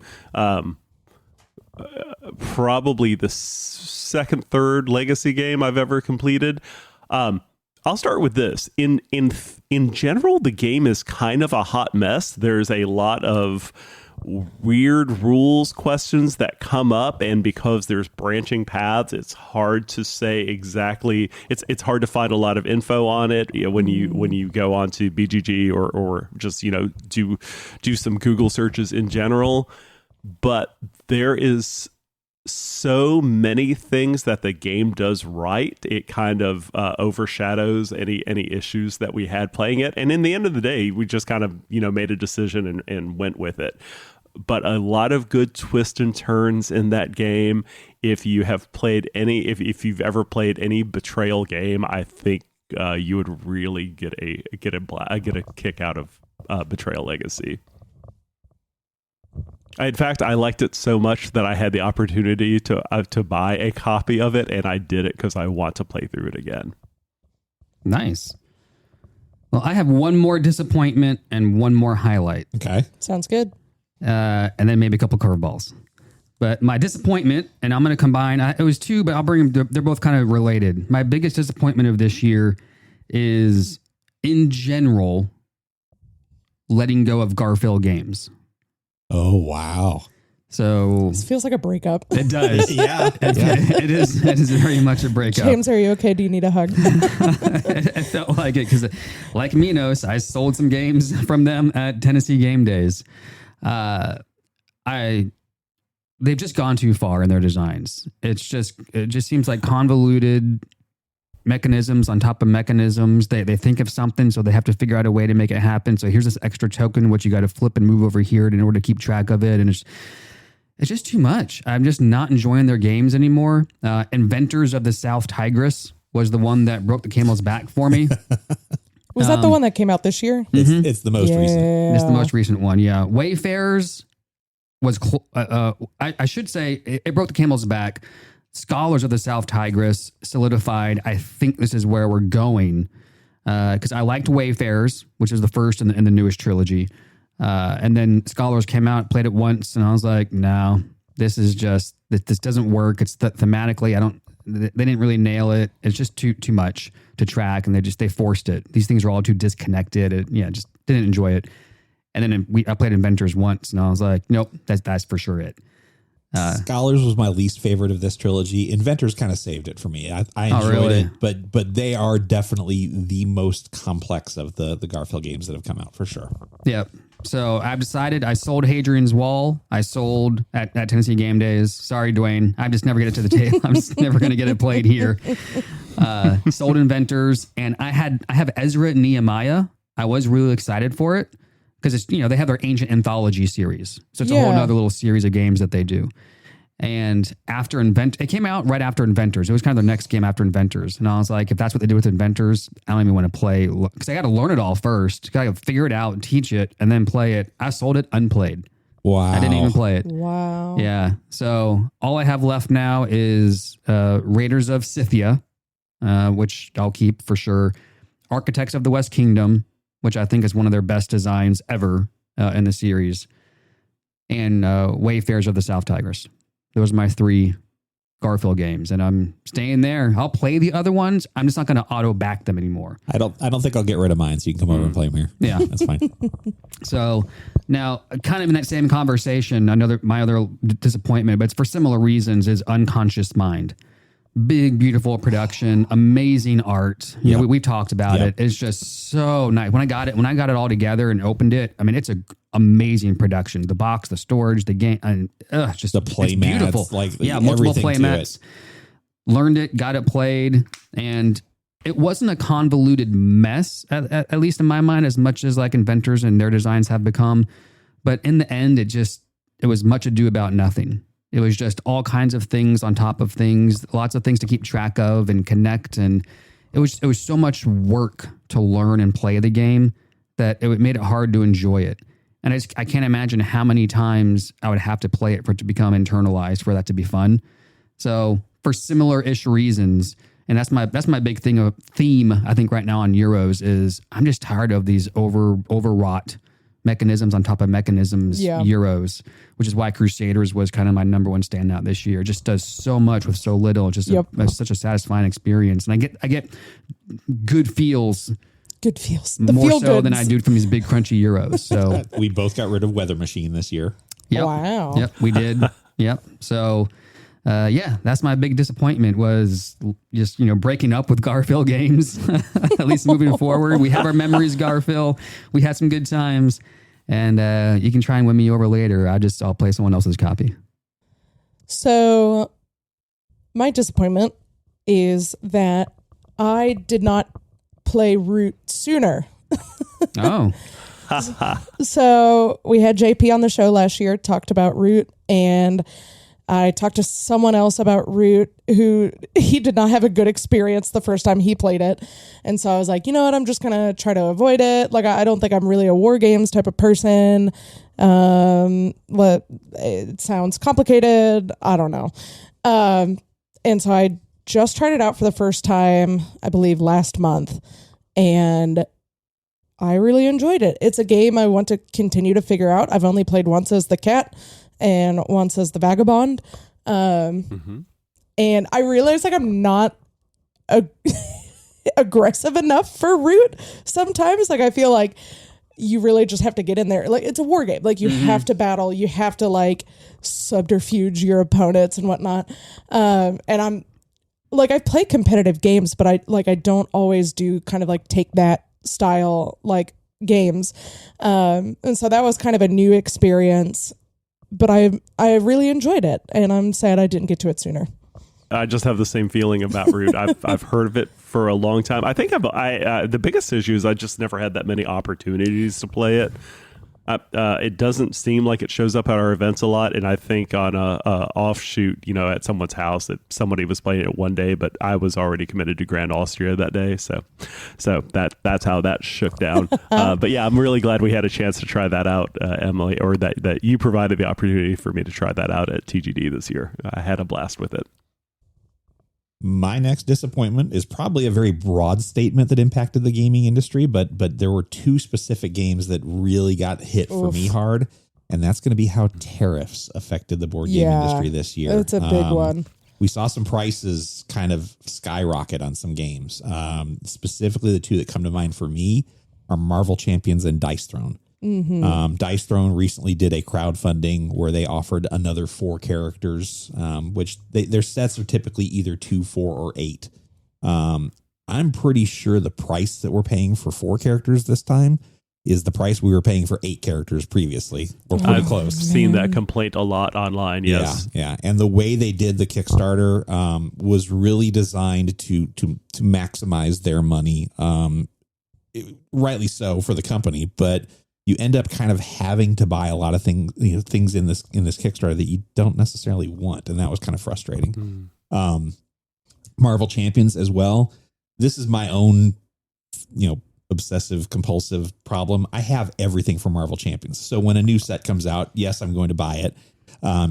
Speaker 4: Probably the third Legacy game I've ever completed. I'll start with this. In general, the game is kind of a hot mess. There's a lot of weird rules questions that come up, and because there's branching paths, it's hard to say exactly. It's hard to find a lot of info on it when you go onto BGG or just do some Google searches in general. But there is so many things that the game does right, it kind of overshadows any issues that we had playing it. And in the end of the day, we just kind of made a decision and went with it. But a lot of good twists and turns in that game. If you have played if you've ever played any Betrayal game, I think you would really get a kick out of Betrayal Legacy. In fact, I liked it so much that I had the opportunity to buy a copy of it, and I did it because I want to play through it again.
Speaker 1: Nice. Well, I have one more disappointment and one more highlight.
Speaker 2: Okay.
Speaker 3: Sounds good.
Speaker 1: And then maybe a couple curveballs. But my disappointment, and I'm going to combine, it was 2, but I'll bring them, they're both kind of related. My biggest disappointment of this year is, in general, letting go of Garfield games.
Speaker 2: Oh, wow.
Speaker 1: So
Speaker 3: This feels like a breakup.
Speaker 1: it does.
Speaker 2: Yeah.
Speaker 1: It is very much a breakup.
Speaker 3: James, are you okay? Do you need a hug?
Speaker 1: It felt like it because, like Minos, I sold some games from them at Tennessee Game Days. They've just gone too far in their designs. It just seems like convoluted mechanisms on top of mechanisms. They think of something, so they have to figure out a way to make it happen. So here's this extra token, which you got to flip and move over here in order to keep track of it. And it's just too much. I'm just not enjoying their games anymore. Inventors of the South Tigris was the one that broke the camel's back for me.
Speaker 3: Was that the one that came out this year?
Speaker 2: It's the most recent.
Speaker 1: It's the most recent one, yeah. Wayfarers was, I should say, it broke the camel's back. Scholars of the South Tigris solidified, I think this is where we're going, because I liked Wayfarers, which is the first in the newest trilogy. And then Scholars came out, played it once, and I was like, no, this doesn't work. It's thematically, they didn't really nail it. It's just too much to track, and they forced it. These things are all too disconnected. Just didn't enjoy it. And then I played Inventors once, and I was like, nope, that's for sure it.
Speaker 2: Scholars was my least favorite of this trilogy. Inventors kind of saved it for me. I enjoyed it, but they are definitely the most complex of the Garfield games that have come out for sure.
Speaker 1: Yep. So I've decided I sold Hadrian's Wall. I sold at Tennessee Game Days. Sorry, Dwayne. I just never get it to the table. I'm just never going to get it played here. Sold Inventors, and I have Ezra and Nehemiah. I was really excited for it because it's they have their ancient anthology series, so it's a whole other little series of games that they do. And after it came out right after Inventors. It was kind of the next game after Inventors. And I was like, if that's what they do with Inventors, I don't even want to play, because I got to learn it all first. Got to figure it out, teach it, and then play it. I sold it unplayed.
Speaker 2: Wow.
Speaker 1: I didn't even play it.
Speaker 3: Wow.
Speaker 1: Yeah. So all I have left now is Raiders of Scythia, which I'll keep for sure. Architects of the West Kingdom, which I think is one of their best designs ever in the series. And Wayfarers of the South Tigris. Those are my 3 Garfield games, and I'm staying there. I'll play the other ones. I'm just not going to auto back them anymore.
Speaker 2: I don't think I'll get rid of mine, so you can come over and play them here.
Speaker 1: Yeah.
Speaker 2: That's fine.
Speaker 1: So now, kind of in that same conversation, my other disappointment, but it's for similar reasons, is Unconscious Mind. Big, beautiful production, amazing art. You know, we've talked about it. It's just so nice. When I got it all together and opened it, I mean, it's an amazing production. The box, the storage, the game, and just
Speaker 2: the play mats,
Speaker 1: beautiful. Multiple play mats. Learned it, got it played, and it wasn't a convoluted mess, at least in my mind, as much as like inventors and their designs have become. But in the end, it was much ado about nothing. It was just all kinds of things on top of things, lots of things to keep track of and connect. And it was so much work to learn and play the game that it made it hard to enjoy it. And I can't imagine how many times I would have to play it for it to become internalized, for that to be fun. So for similar-ish reasons, and that's my big theme, I think, right now on Euros, is I'm just tired of these overwrought mechanisms on top of mechanisms Euros, which is why Crusaders was kind of my number one standout this year. It just does so much with so little. Just such a satisfying experience, and I get good feels.
Speaker 3: Good feels.
Speaker 1: The more so goods than I do from these big crunchy Euros. So
Speaker 2: we both got rid of Weather Machine this year.
Speaker 1: Yep.
Speaker 3: Wow.
Speaker 1: Yep, we did. Yep. So that's my big disappointment, was just, breaking up with Garfield games, at least moving forward. We have our memories, Garfield. We had some good times, and you can try and win me over later. I'll play someone else's copy.
Speaker 3: So my disappointment is that I did not play Root sooner.
Speaker 1: Oh.
Speaker 3: So we had JP on the show last year, talked about Root, and I talked to someone else about Root who he did not have a good experience the first time he played it. And so I was like, you know what, I'm just going to try to avoid it. Like, I don't think I'm really a war games type of person. It sounds complicated. I don't know. And so I just tried it out for the first time, I believe last month, and I really enjoyed it. It's a game I want to continue to figure out. I've only played once as the cat and once as the vagabond. And I realize like I'm not aggressive enough for Root sometimes. Like I feel like you really just have to get in there. Like it's a war game. Like you have to battle. You have to like subterfuge your opponents and whatnot. And I'm like, I play competitive games, but I don't always do kind of like take that style like games. And so that was kind of a new experience, but I really enjoyed it, and I'm sad I didn't get to it sooner.
Speaker 4: I just have the same feeling about Root. I've heard of it for a long time. I think the biggest issue is I just never had that many opportunities to play it. It doesn't seem like it shows up at our events a lot, and I think on a offshoot, at someone's house, that somebody was playing it one day, but I was already committed to Grand Austria that day, so that's how that shook down. But yeah, I'm really glad we had a chance to try that out, Emily, or that you provided the opportunity for me to try that out at TGD this year. I had a blast with it.
Speaker 2: My next disappointment is probably a very broad statement that impacted the gaming industry, but there were two specific games that really got hit for me hard, and that's going to be how tariffs affected the board game industry this year.
Speaker 3: It's a big one.
Speaker 2: We saw some prices kind of skyrocket on some games. Specifically, the two that come to mind for me are Marvel Champions and Dice Throne. Dice Throne recently did a crowdfunding where they offered another 4 characters, which their sets are typically either 2, 4, or 8. I'm pretty sure the price that we're paying for 4 characters this time is the price we were paying for 8 characters previously. We're pretty close.
Speaker 4: I've seen that complaint a lot online. Yes.
Speaker 2: Yeah. And the way they did the Kickstarter was really designed to maximize their money. Rightly so for the company, but you end up kind of having to buy a lot of things in this Kickstarter that you don't necessarily want, and that was kind of frustrating. Marvel Champions as well. This is my own, obsessive compulsive problem. I have everything from Marvel Champions, so when a new set comes out, yes, I'm going to buy it.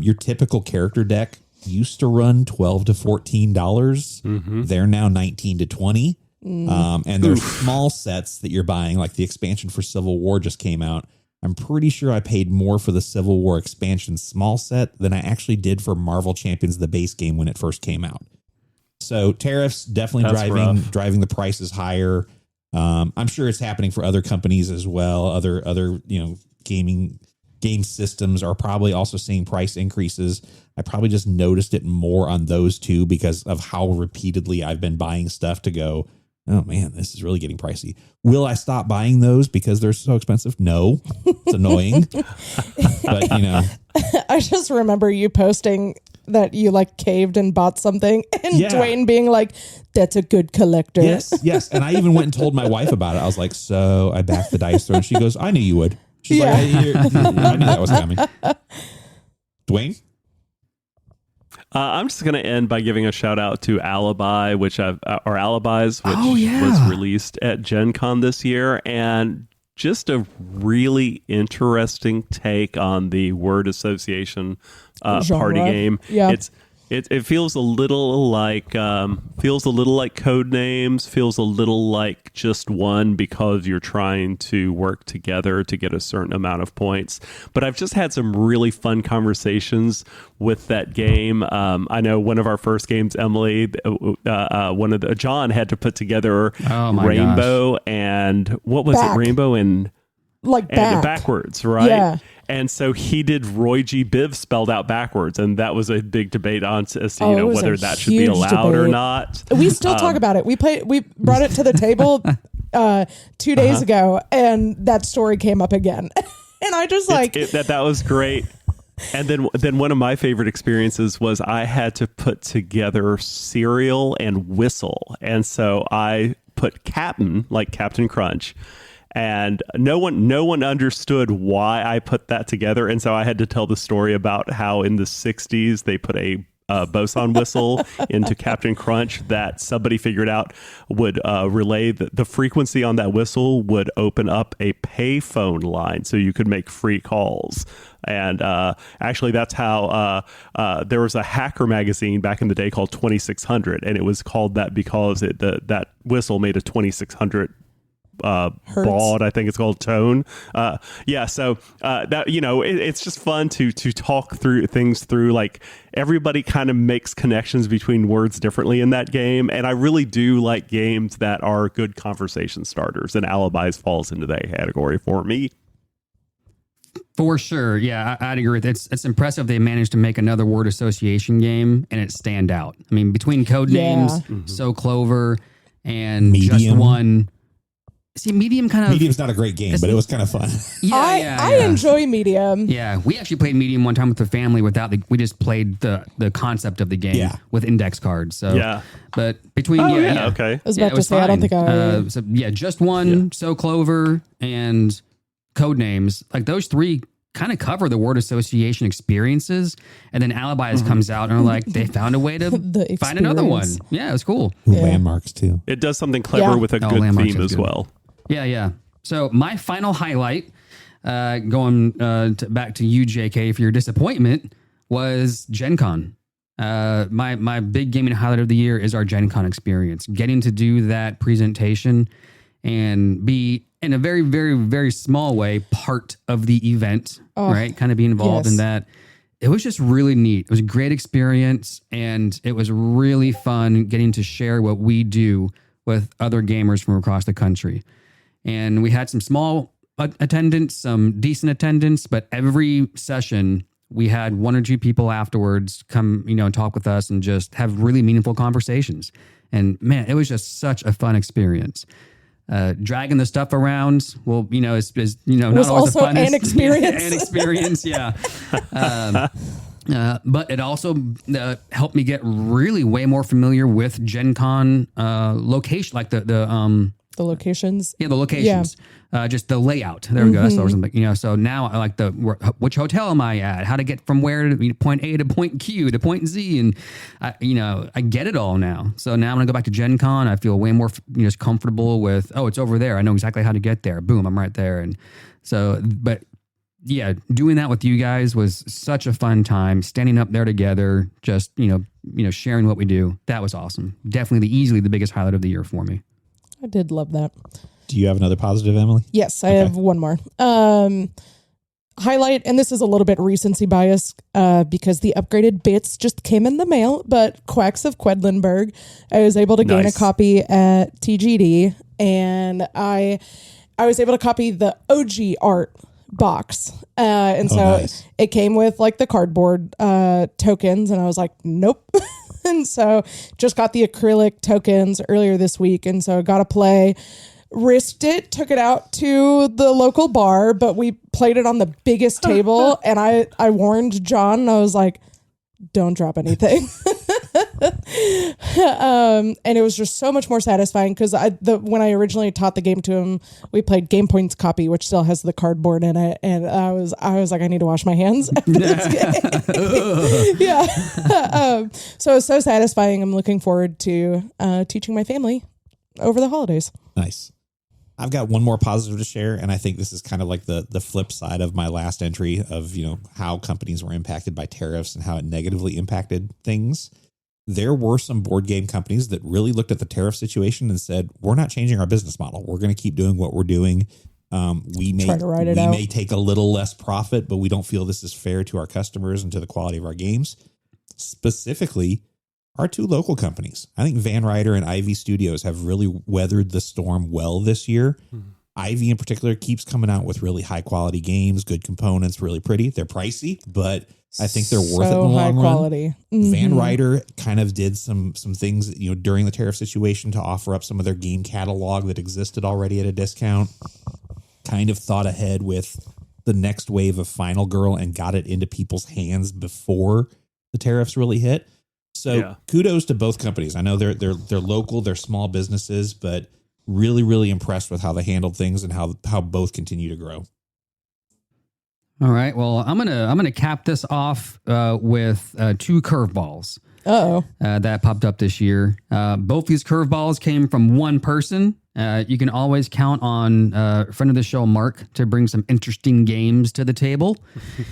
Speaker 2: Your typical character deck used to run $12 to $14. They're now $19 to $20. And there's small sets that you're buying, like the expansion for Civil War just came out. I'm pretty sure I paid more for the Civil War expansion small set than I actually did for Marvel Champions, the base game, when it first came out. So tariffs definitely driving the prices higher. I'm sure it's happening for other companies as well. Other game systems are probably also seeing price increases. I probably just noticed it more on those two because of how repeatedly I've been buying stuff to go, oh man, this is really getting pricey. Will I stop buying those because they're so expensive? No, it's annoying. But
Speaker 3: I just remember you posting that you like caved and bought something, and Dwayne being like, that's a good collector.
Speaker 2: Yes. And I even went and told my wife about it. I was like, so I backed the dice throw, and she goes, I knew you would. She's like, I knew that was coming. Dwayne?
Speaker 4: I'm just going to end by giving a shout out to Alibis, which was released at Gen Con this year, and just a really interesting take on the word association party game.
Speaker 3: Yeah.
Speaker 4: It feels a little like code names, feels a little like just one because you're trying to work together to get a certain amount of points. But I've just had some really fun conversations with that game. I know one of our first games, Emily, John had to put together Rainbow and what was it? Rainbow and backwards, right?
Speaker 3: Yeah.
Speaker 4: And so he did Roy G. Biv spelled out backwards, and that was a big debate on as to whether that should be allowed or not.
Speaker 3: We still talk about it. We brought it to the table 2 days ago, and that story came up again. And I just
Speaker 4: that was great. And then one of my favorite experiences was I had to put together cereal and whistle, and so I put Captain, like Captain Crunch. And no one understood why I put that together. And so I had to tell the story about how in the 60s they put a boson whistle into Captain Crunch that somebody figured out would relay the frequency on that whistle would open up a payphone line so you could make free calls. And actually, that's how there was a hacker magazine back in the day called 2600, and it was called that because that whistle made a 2600 baud, I think it's called, tone. So that it's just fun to talk through things through, like everybody kind of makes connections between words differently in that game, and I really do like games that are good conversation starters, and Alibis falls into that category for me.
Speaker 1: For sure. Yeah, I'd agree with it. It's impressive they managed to make another word association game and it stand out. I mean, between code names, So Clover, and
Speaker 2: Medium.
Speaker 1: Just One. See, Medium's
Speaker 2: not a great game, but it was kind of fun.
Speaker 3: I enjoy Medium.
Speaker 1: Yeah, we actually played Medium one time with the family we just played the concept of the game with index cards. So but between
Speaker 4: okay.
Speaker 3: I was about to say fine. I don't think I
Speaker 1: Just One, So Clover, and Codenames, like those three kind of cover the word association experiences, and then Alibis comes out and are like, they found a way to find another one. Yeah, it was cool.
Speaker 2: Landmarks too.
Speaker 4: It does something clever with a good theme as well.
Speaker 1: Yeah. So my final highlight, going back to you, JK, for your disappointment, was Gen Con. My big gaming highlight of the year is our Gen Con experience. Getting to do that presentation and be, in a very, very, very small way, part of the event, right? Kind of be involved in that. It was just really neat. It was a great experience, and it was really fun getting to share what we do with other gamers from across the country. And we had some small attendance, some decent attendance, but every session we had one or two people afterwards come, and talk with us and just have really meaningful conversations. And man, it was just such a fun experience. Dragging the stuff around, is not
Speaker 3: was
Speaker 1: always
Speaker 3: also
Speaker 1: the funnest.
Speaker 3: an experience.
Speaker 1: An experience, yeah. But it also helped me get really way more familiar with Gen Con location, like the
Speaker 3: locations.
Speaker 1: Yeah, the locations. Just the layout. There we go. That's something. So now I like which hotel am I at? How to get from where to point A to point Q to point Z, and I get it all now. So now I'm gonna go back to Gen Con. I feel way more comfortable with. Oh, it's over there. I know exactly how to get there. Boom, I'm right there. And so, but yeah, doing that with you guys was such a fun time. Standing up there together, just sharing what we do. That was awesome. Definitely easily the biggest highlight of the year for me.
Speaker 3: I did love that.
Speaker 2: Do you have another positive, Emily?
Speaker 3: Yes, I have one more. Highlight, and this is a little bit recency bias because the upgraded bits just came in the mail, but Quacks of Quedlinburg, I was able to gain a copy at TGD, and I was able to copy the OG art box. And it came with like the cardboard tokens, and I was like, nope. And so just got the acrylic tokens earlier this week, and so got to play. Risked it, took it out to the local bar, but we played it on the biggest table, and I warned John, and I was like, don't drop anything. And it was just so much more satisfying because when I originally taught the game to him, we played Game Points Copy, which still has the cardboard in it, and I was like, I need to wash my hands after this game. Yeah. So it was so satisfying. I'm looking forward to teaching my family over the holidays.
Speaker 2: Nice. I've got one more positive to share, and I think this is kind of like the flip side of my last entry of, how companies were impacted by tariffs and how it negatively impacted things. There were some board game companies that really looked at the tariff situation and said, we're not changing our business model. We're going to keep doing what we're doing. We may take a little less profit, but we don't feel this is fair to our customers and to the quality of our games. Specifically, our two local companies. I think Van Ryder and Ivy Studios have really weathered the storm well this year. Mm-hmm. Ivy in particular keeps coming out with really high quality games, good components, really pretty. They're pricey, but I think they're worth it in the long run. Mm-hmm. Van Ryder kind of did some things, during the tariff situation to offer up some of their game catalog that existed already at a discount. Kind of thought ahead with the next wave of Final Girl and got it into people's hands before the tariffs really hit. So kudos to both companies. I know they're local, they're small businesses, but really, really impressed with how they handled things and how both continue to grow.
Speaker 1: All right. Well, I'm gonna cap this off with two curveballs. That popped up this year. Both these curveballs came from one person. You can always count on friend of the show, Mark, to bring some interesting games to the table.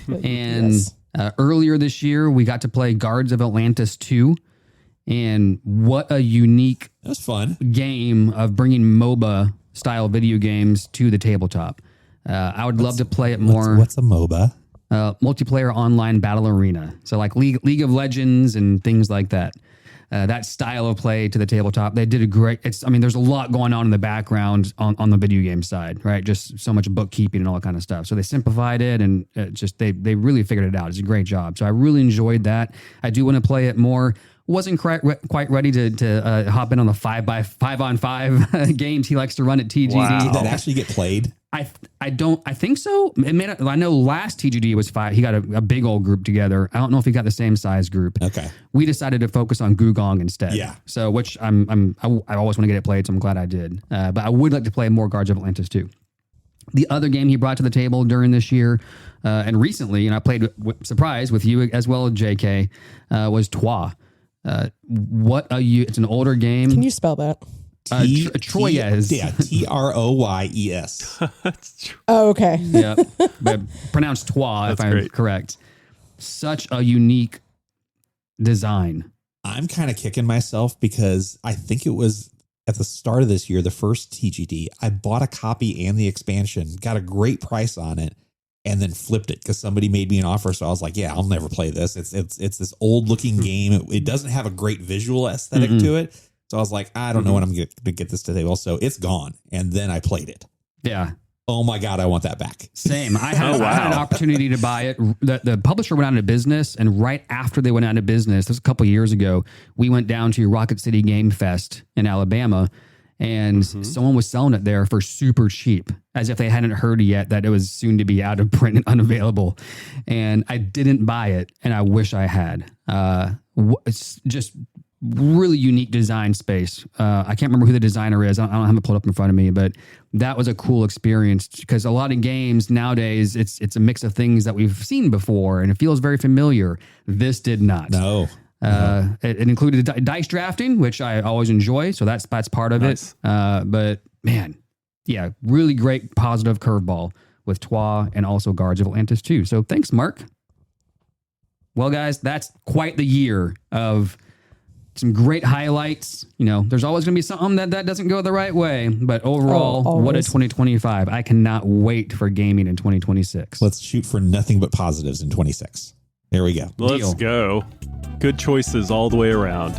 Speaker 1: And earlier this year, we got to play Guards of Atlantis 2. And what a unique game of bringing MOBA style video games to the tabletop. I would love to play it more.
Speaker 2: What's a MOBA?
Speaker 1: Multiplayer online battle arena. So like League of Legends and things like that. That style of play to the tabletop. They did a great, there's a lot going on in the background on the video game side, right? Just so much bookkeeping and all that kind of stuff. So they simplified it and they really figured it out. It's a great job. So I really enjoyed that. I do want to play it more. Wasn't quite ready to hop in on the 5x5 games he likes to run at TGD.
Speaker 2: Wow. Did that actually get played?
Speaker 1: I think so. I know last TGD was 5. He got a big old group together. I don't know if he got the same size group.
Speaker 2: Okay.
Speaker 1: We decided to focus on Gugong instead.
Speaker 2: Yeah.
Speaker 1: So which I always want to get it played, so I'm glad I did. But I would like to play more Guards of Atlantis too. The other game he brought to the table during this year and recently, and I played surprise with you as well, JK, was Trois. It's an older game.
Speaker 3: Can you spell that?
Speaker 1: Troyes.
Speaker 2: Yeah, Troyes.
Speaker 3: Oh, okay.
Speaker 1: Yeah, but pronounced Trois, if I'm correct. Such a unique design.
Speaker 2: I'm kind of kicking myself because I think it was at the start of this year, the first TGD, I bought a copy and the expansion, got a great price on it, and then flipped it because somebody made me an offer. So I was like, yeah, I'll never play this. It's this old looking game. It doesn't have a great visual aesthetic to it. So I was like, I don't know when I'm going to get this to the table. So it's gone. And then I played it.
Speaker 1: Yeah.
Speaker 2: Oh my God, I want that back.
Speaker 1: Same. I had an opportunity to buy it. The publisher went out of business. And right after they went out of business, this was a couple of years ago, we went down to Rocket City Game Fest in Alabama. And someone was selling it there for super cheap, as if they hadn't heard yet that it was soon to be out of print and unavailable. And I didn't buy it, and I wish I had. It's just really unique design space. I can't remember who the designer is. I don't have it pulled up in front of me, but that was a cool experience because a lot of games nowadays, it's a mix of things that we've seen before, and it feels very familiar. This did not.
Speaker 2: No.
Speaker 1: It included dice drafting, which I always enjoy. So that's part of it. But man, yeah, really great positive curveball with Trois and also Guards of Atlantis too. So thanks, Mark. Well, guys, that's quite the year of some great highlights. There's always going to be something that doesn't go the right way. But overall, what a 2025. I cannot wait for gaming in 2026.
Speaker 2: Let's shoot for nothing but positives in 26. There we go.
Speaker 4: Let's go. Good choices all the way around.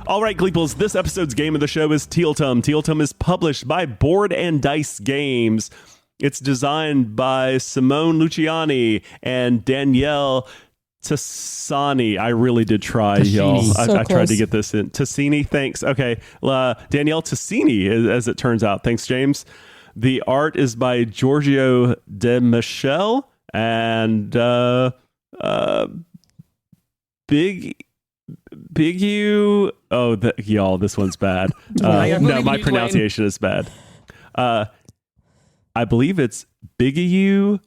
Speaker 4: All right, Gleeples, this episode's game of the show is Tiletum. Tiletum is published by Board and Dice Games. It's designed by Simone Luciani and Danielle Tassani. I really did try, y'all. I tried to get this in. Tassini, thanks. Okay. Danielle Tassini, as it turns out. Thanks, James. The art is by Giorgio De Michel and Big U. Oh, y'all, this one's bad. No, my pronunciation is bad. I believe it's Bigiu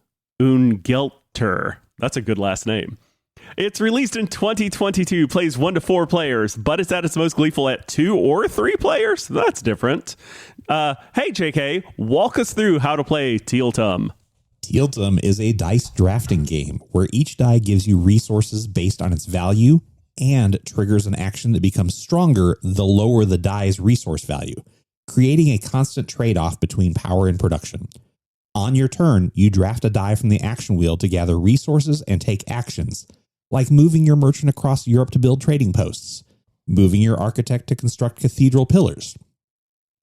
Speaker 4: Ungelter. That's a good last name. It's released in 2022, plays 1 to 4 players, but it's at its most gleeful at 2 or 3 players. That's different. Hey, JK, walk us through how to play Tiletum.
Speaker 2: Tiletum is a dice drafting game where each die gives you resources based on its value and triggers an action that becomes stronger the lower the die's resource value, creating a constant trade-off between power and production. On your turn, you draft a die from the action wheel to gather resources and take actions, like moving your merchant across Europe to build trading posts, moving your architect to construct cathedral pillars,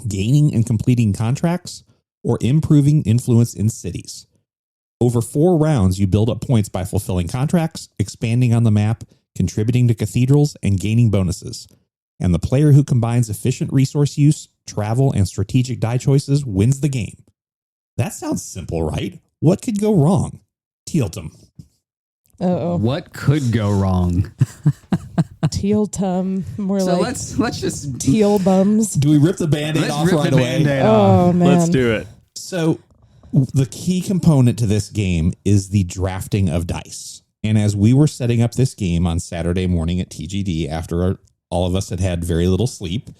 Speaker 2: gaining and completing contracts, or improving influence in cities. Over 4 rounds, you build up points by fulfilling contracts, expanding on the map, contributing to cathedrals, and gaining bonuses. And the player who combines efficient resource use, travel, and strategic die choices wins the game. That sounds simple, right? What could go wrong? Tiletum.
Speaker 3: Uh-oh.
Speaker 1: What could go wrong?
Speaker 3: Tiletum. More
Speaker 1: So
Speaker 3: like
Speaker 1: let's just
Speaker 3: Tilebummed.
Speaker 2: Do we rip the Band-Aid off right away?
Speaker 1: Band-Aid off.
Speaker 3: Oh, man.
Speaker 4: Let's do it.
Speaker 2: So the key component to this game is the drafting of dice. And as we were setting up this game on Saturday morning at TGD, after all of us had had very little sleep,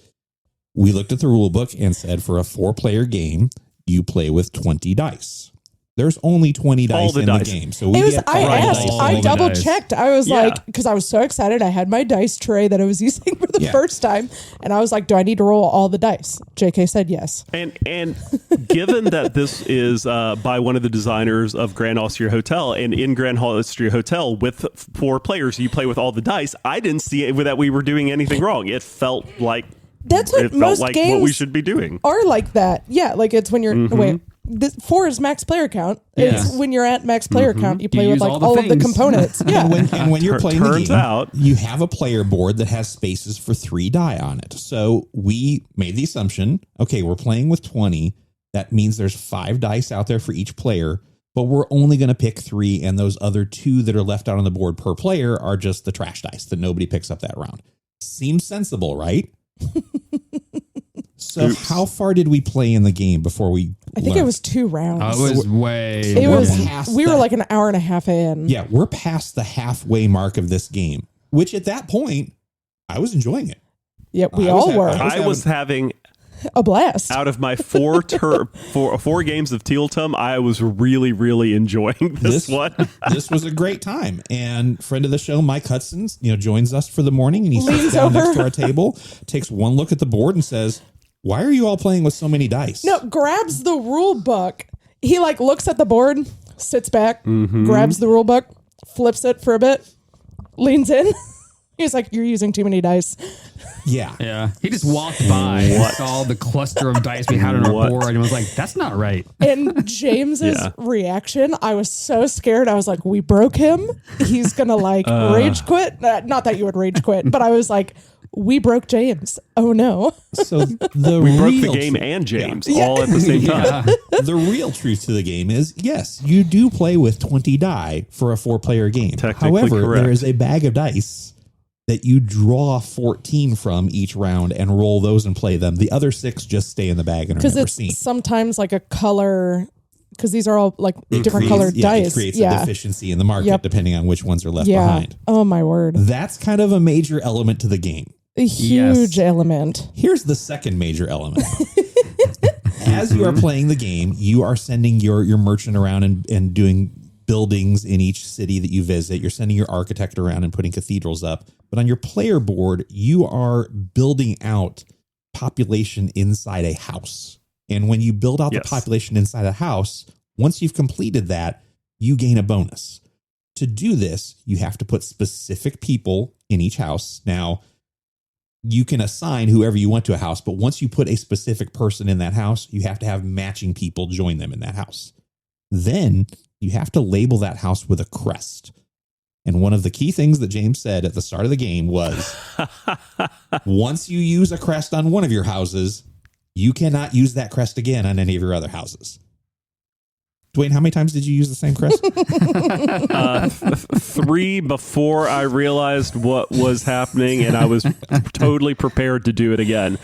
Speaker 2: we looked at the rule book and said for a 4-player game, you play with 20 dice. There's only 20 dice in the game. So we get
Speaker 3: I double checked. I was like, because I was so excited. I had my dice tray that I was using for the first time. And I was like, do I need to roll all the dice? JK said yes.
Speaker 4: And given that this is by one of the designers of Grand Austria Hotel, and in Grand Austria Hotel with 4 players, you play with all the dice. I didn't see it that we were doing anything wrong. It felt like
Speaker 3: that's what most games
Speaker 4: what we should be doing
Speaker 3: are like that. Yeah, like it's when you're wait. 4 is max player count. It's when you're at max player count, you play with like all of the components. Yeah.
Speaker 2: And when you're playing the
Speaker 4: turns
Speaker 2: game,
Speaker 4: out
Speaker 2: you have a player board that has spaces for 3 die on it. So we made the assumption, okay, we're playing with 20. That means there's 5 dice out there for each player, but we're only going to pick 3. And those other 2 that are left out on the board per player are just the trash dice that nobody picks up that round. Seems sensible, right? So how far did we play in the game before we
Speaker 3: I think it was 2 rounds.
Speaker 1: Oh, it was way.
Speaker 3: It was. We were like an hour and a half in.
Speaker 2: Yeah, we're past the halfway mark of this game, which at that point, I was enjoying it.
Speaker 3: Yeah, we all were.
Speaker 4: I was having
Speaker 3: a blast.
Speaker 4: Out of my 4 games of Tiletum, I was really, really enjoying this one.
Speaker 2: This was a great time. And friend of the show, Mike Hudson, joins us for the morning, and he sits down next to our table, takes one look at the board, and says, "Why are you all playing with so many dice?"
Speaker 3: No, grabs the rule book. He like looks at the board, sits back, grabs the rule book, flips it for a bit, leans in. He's like, "You're using too many dice."
Speaker 2: Yeah.
Speaker 1: He just walked by and saw the cluster of dice we had on our board and was like, "That's not right."
Speaker 3: And James's reaction, I was so scared. I was like, "We broke him. He's gonna like rage quit." Not that you would rage quit, but I was like, "We broke James. Oh no!"
Speaker 2: So we
Speaker 4: broke the game and James all at the same time.
Speaker 2: The real truth to the game is, yes, you do play with 20 die for a 4-player game. However, there is a bag of dice that you draw 14 from each round and roll those and play them. The other 6 just stay in the bag and are never seen.
Speaker 3: Because it's sometimes like a color, because these are all like different colored dice.
Speaker 2: It creates a deficiency in the market depending on which ones are left behind.
Speaker 3: Oh my word.
Speaker 2: That's kind of a major element to the game.
Speaker 3: A huge element.
Speaker 2: Here's the second major element. as you are playing the game, you are sending your merchant around and doing buildings in each city that you visit. You're sending your architect around and putting cathedrals up. But on your player board, you are building out population inside a house. And when you build out the population inside a house, once you've completed that, you gain a bonus. To do this, you have to put specific people in each house. Now, you can assign whoever you want to a house, but once you put a specific person in that house, you have to have matching people join them in that house. Then you have to label that house with a crest. And one of the key things that James said at the start of the game was, once you use a crest on one of your houses, you cannot use that crest again on any of your other houses. Dwayne, how many times did you use the same crest?
Speaker 4: 3 before I realized what was happening, and I was totally prepared to do it again.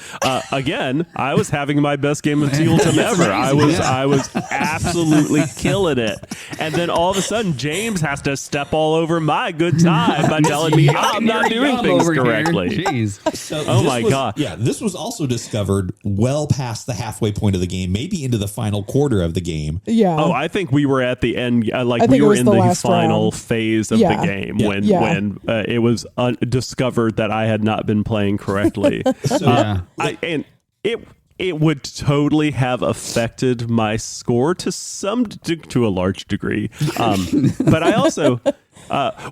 Speaker 4: Again, I was having my best game of Tiletum ever. I was absolutely killing it. And then all of a sudden, James has to step all over my good time by telling me I'm not doing things correctly.
Speaker 1: Jeez.
Speaker 2: So
Speaker 4: oh my God.
Speaker 2: Yeah, this was also discovered well past the halfway point of the game, maybe into the final quarter of the game.
Speaker 3: Yeah.
Speaker 4: Oh, I think we were at the end, like
Speaker 3: think
Speaker 4: we
Speaker 3: it
Speaker 4: were
Speaker 3: was
Speaker 4: in
Speaker 3: the
Speaker 4: the
Speaker 3: last
Speaker 4: final
Speaker 3: round.
Speaker 4: phase of the game when it was discovered that I had not been playing correctly. It would totally have affected my score to a large degree. But I also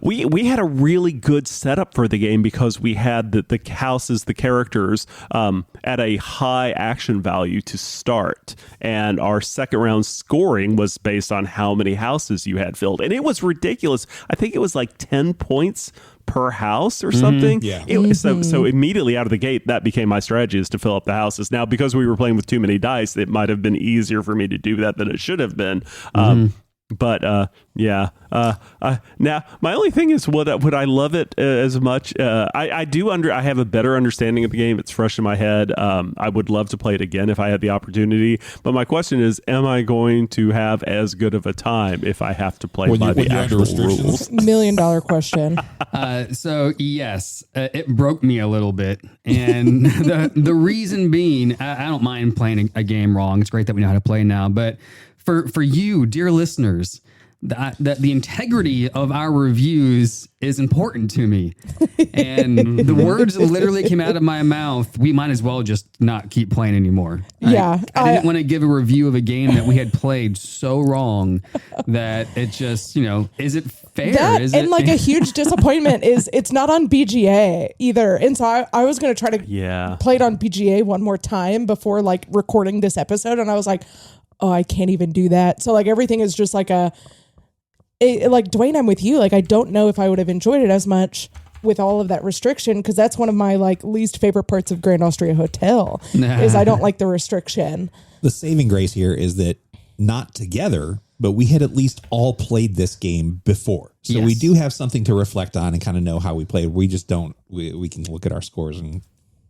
Speaker 4: we had a really good setup for the game because we had the houses, the characters at a high action value to start, and our second round scoring was based on how many houses you had filled, and it was ridiculous. I think it was like 10 points per house or something. So immediately out of the gate, that became my strategy, is to fill up the houses. Now, because we were playing with too many dice, it might have been easier for me to do that than it should have been. But now my only thing is, would I love it as much? I have a better understanding of the game. It's fresh in my head. I would love to play it again if I had the opportunity. But my question is, am I going to have as good of a time if I have to play by the actual rules?
Speaker 3: $1 million question.
Speaker 1: So yes, it broke me a little bit, and the reason being, I don't mind playing a game wrong. It's great that we know how to play now, but for you, dear listeners, that the integrity of our reviews is important to me. And the words that literally came out of my mouth, we might as well just not keep playing anymore.
Speaker 3: Yeah.
Speaker 1: I didn't want to give a review of a game that we had played so wrong that it just, is it fair?
Speaker 3: A huge disappointment is it's not on BGA either. And so I was going to try to play it on BGA one more time before recording this episode. And I was like, oh, I can't even do that. So everything is just like Dwayne, I'm with you. I don't know if I would have enjoyed it as much with all of that restriction, because that's one of my least favorite parts of Grand Austria Hotel is I don't like the restriction.
Speaker 2: The saving grace here is that not together, but we had at least all played this game before. So we do have something to reflect on and kind of know how we played. We just don't, we can look at our scores and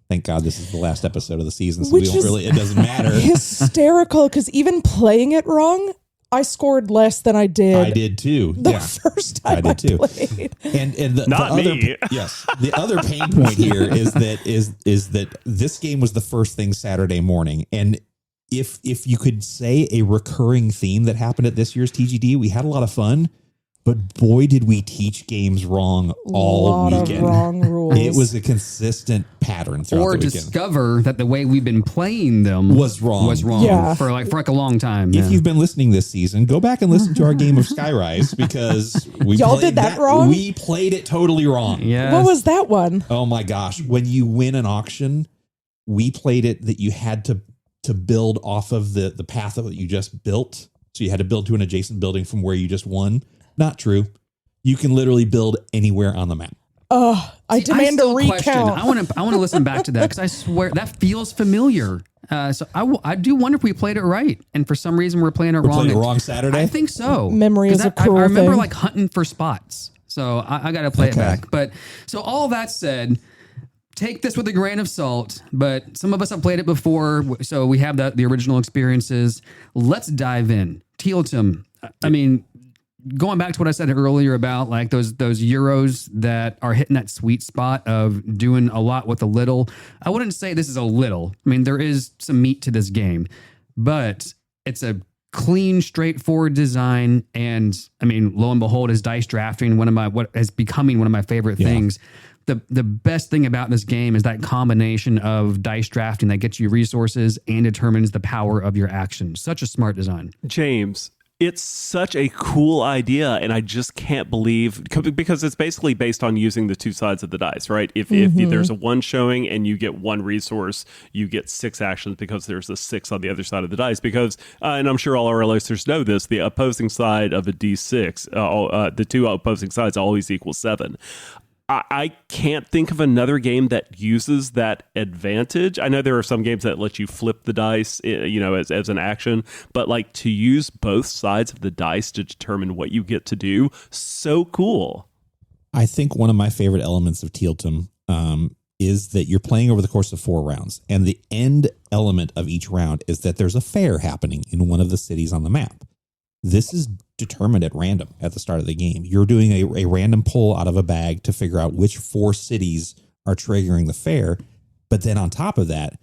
Speaker 2: thank God this is the last episode of the season, so it doesn't matter.
Speaker 3: Hysterical, because even playing it wrong, I scored less than I did.
Speaker 2: I did too.
Speaker 3: The first time I did played.
Speaker 2: And the other pain point here is that this game was the first thing Saturday morning, and if you could say a recurring theme that happened at this year's TGD, we had a lot of fun. But boy, did we teach games wrong all weekend.
Speaker 3: Of wrong rules.
Speaker 2: It was a consistent pattern throughout the weekend.
Speaker 1: Or discover that the way we've been playing them
Speaker 2: was wrong.
Speaker 3: Yeah.
Speaker 1: for a long time.
Speaker 2: If you've been listening this season, go back and listen to our game of Skyrise, because
Speaker 3: y'all did that wrong.
Speaker 2: We played it totally wrong.
Speaker 1: Yes.
Speaker 3: What was that one?
Speaker 2: Oh my gosh! When you win an auction, we played it that you had to build off of the path that you just built. So you had to build to an adjacent building from where you just won. Not true. You can literally build anywhere on the map.
Speaker 3: Oh, I demand a recount.
Speaker 1: I want to listen back to that, because I swear that feels familiar. So I do wonder if we played it right, and for some reason we're playing it wrong.
Speaker 2: Played it wrong Saturday.
Speaker 1: I think so.
Speaker 3: Memory is a cruel
Speaker 1: I remember
Speaker 3: thing.
Speaker 1: hunting for spots. So I got to play it back. But so all that said, take this with a grain of salt, but some of us have played it before, so we have the original experiences. Let's dive in. Tiletum. I mean, going back to what I said earlier about those Euros that are hitting that sweet spot of doing a lot with a little. I wouldn't say this is a little. I mean, there is some meat to this game, but it's a clean, straightforward design. And I mean, lo and behold, is dice drafting what is becoming one of my favorite things. The best thing about this game is that combination of dice drafting that gets you resources and determines the power of your action. Such a smart design.
Speaker 4: James, it's such a cool idea, and I just can't believe, because it's basically based on using the two sides of the dice, right? If there's a 1 showing and you get 1 resource, you get 6 actions because there's a 6 on the other side of the dice. Because, and I'm sure all our listeners know this, the opposing side of a D6, the two opposing sides always equal 7. I can't think of another game that uses that advantage. I know there are some games that let you flip the dice, as an action, but like to use both sides of the dice to determine what you get to do, so cool.
Speaker 2: I think one of my favorite elements of Tiletum is that you're playing over the course of 4 rounds, and the end element of each round is that there's a fair happening in one of the cities on the map. This is determined at random at the start of the game. You're doing a random pull out of a bag to figure out which 4 cities are triggering the fair. But then on top of that,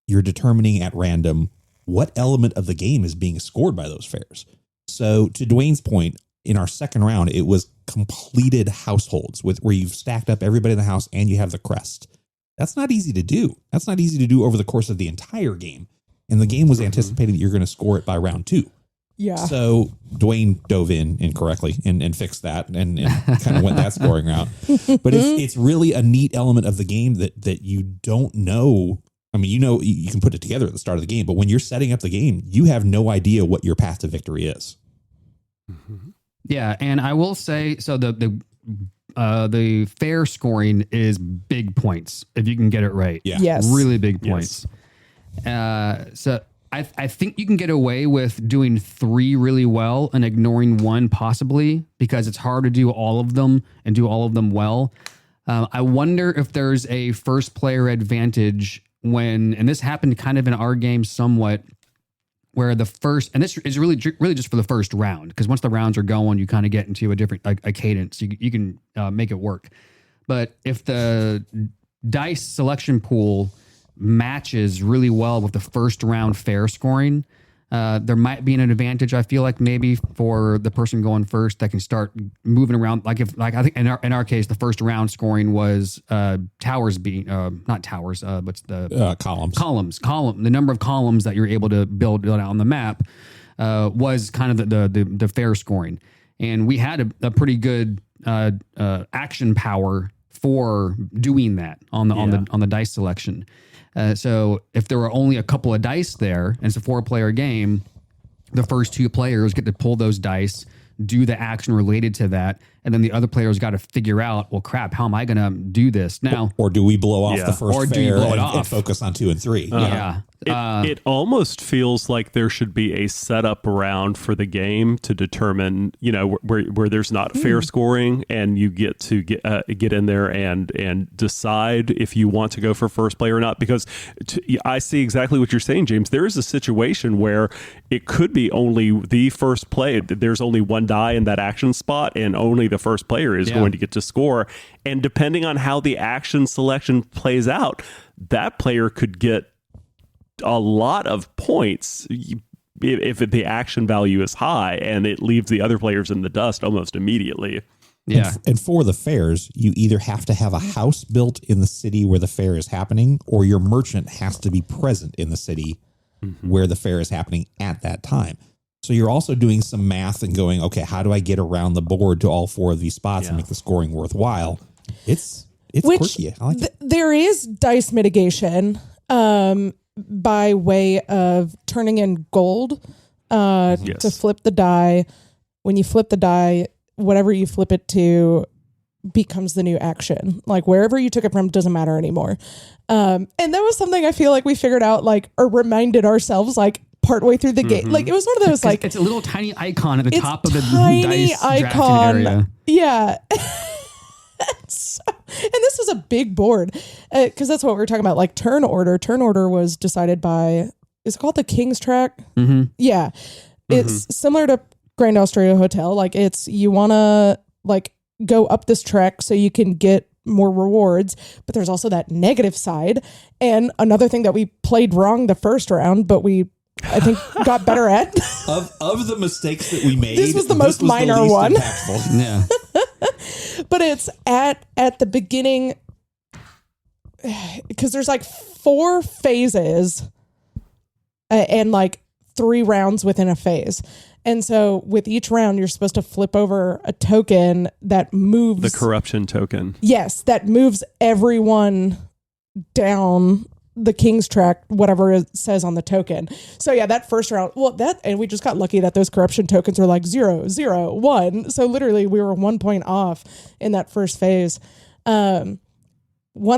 Speaker 2: you're determining at random what element of the game is being scored by those fairs. So to Dwayne's point, in our second round, it was completed households where you've stacked up everybody in the house and you have the crest. That's not easy to do. That's not easy to do over the course of the entire game. And the game was anticipating that you're going to score it by round 2.
Speaker 3: Yeah.
Speaker 2: So Dwayne dove in incorrectly and fixed that and kind of went that scoring route. But it's really a neat element of the game that you don't know. I mean, you can put it together at the start of the game, but when you're setting up the game, you have no idea what your path to victory is.
Speaker 1: Yeah, and I will say, so the fair scoring is big points if you can get it right.
Speaker 2: Yeah.
Speaker 3: Yes.
Speaker 1: Really big points. Yes. So I think you can get away with doing 3 really well and ignoring 1 possibly, because it's hard to do all of them and do all of them well. I wonder if there's a first player advantage and this happened kind of in our game somewhat, where the first, and this is really just for the first round, because once the rounds are going, you kind of get into a different a cadence. You can make it work. But if the dice selection pool matches really well with the first round fair scoring, there might be an advantage. I feel like maybe for the person going first that can start moving around. I think in our case, the first round scoring was towers being not towers, but the columns. The number of columns that you're able to build out on the map was kind of the fair scoring, and we had a pretty good action power for doing that on the dice selection. So if there were only a couple of dice there and it's a 4-player game, the first 2 players get to pull those dice, do the action related to that, and then the other players got to figure out, well, crap, how am I going to do this now?
Speaker 2: Or do we blow off the first fair and focus on 2 and 3?
Speaker 1: Yeah.
Speaker 4: It almost feels like there should be a setup round for the game to determine, where there's not fair scoring, and you get to get in there and decide if you want to go for first play or not. Because I see exactly what you're saying, James. There is a situation where it could be only the first play. There's only 1 die in that action spot, and only the first player is going to get to score. And depending on how the action selection plays out, that player could get a lot of points if the action value is high, and it leaves the other players in the dust almost immediately.
Speaker 1: Yeah.
Speaker 2: And for the fairs, you either have to have a house built in the city where the fair is happening, or your merchant has to be present in the city where the fair is happening at that time. So you're also doing some math and going, okay, how do I get around the board to all 4 of these spots and make the scoring worthwhile? It's quirky. I like it.
Speaker 3: There is dice mitigation by way of turning in gold to flip the die. When you flip the die, whatever you flip it to becomes the new action. Like wherever you took it from doesn't matter anymore. And that was something I feel like we figured out, or reminded ourselves, partway through the game. Like it was one of those,
Speaker 1: it's a little tiny icon at the top of the
Speaker 3: tiny
Speaker 1: dice
Speaker 3: icon
Speaker 1: area.
Speaker 3: Yeah. And this was a big board, because that's what we were talking about. Like turn order was decided by, is it called the King's Track?
Speaker 1: Mm-hmm.
Speaker 3: Yeah. It's similar to Grand Australia Hotel. Like you want to go up this track so you can get more rewards, but there's also that negative side. And another thing that we played wrong the first round, but we I think got better at.
Speaker 2: Of the mistakes that we made,
Speaker 3: This was the most minor
Speaker 2: least
Speaker 3: one.
Speaker 2: impactful.
Speaker 1: Yeah.
Speaker 3: But it's at the beginning, because there's like 4 phases and like 3 rounds within a phase. And so with each round, you're supposed to flip over a token that moves.
Speaker 4: The corruption token.
Speaker 3: Yes, that moves everyone down the king's track, whatever it says on the token. So yeah, that first round, and we just got lucky that those corruption tokens are like 0, 0, 1. So literally we were 1 point off in that first phase. One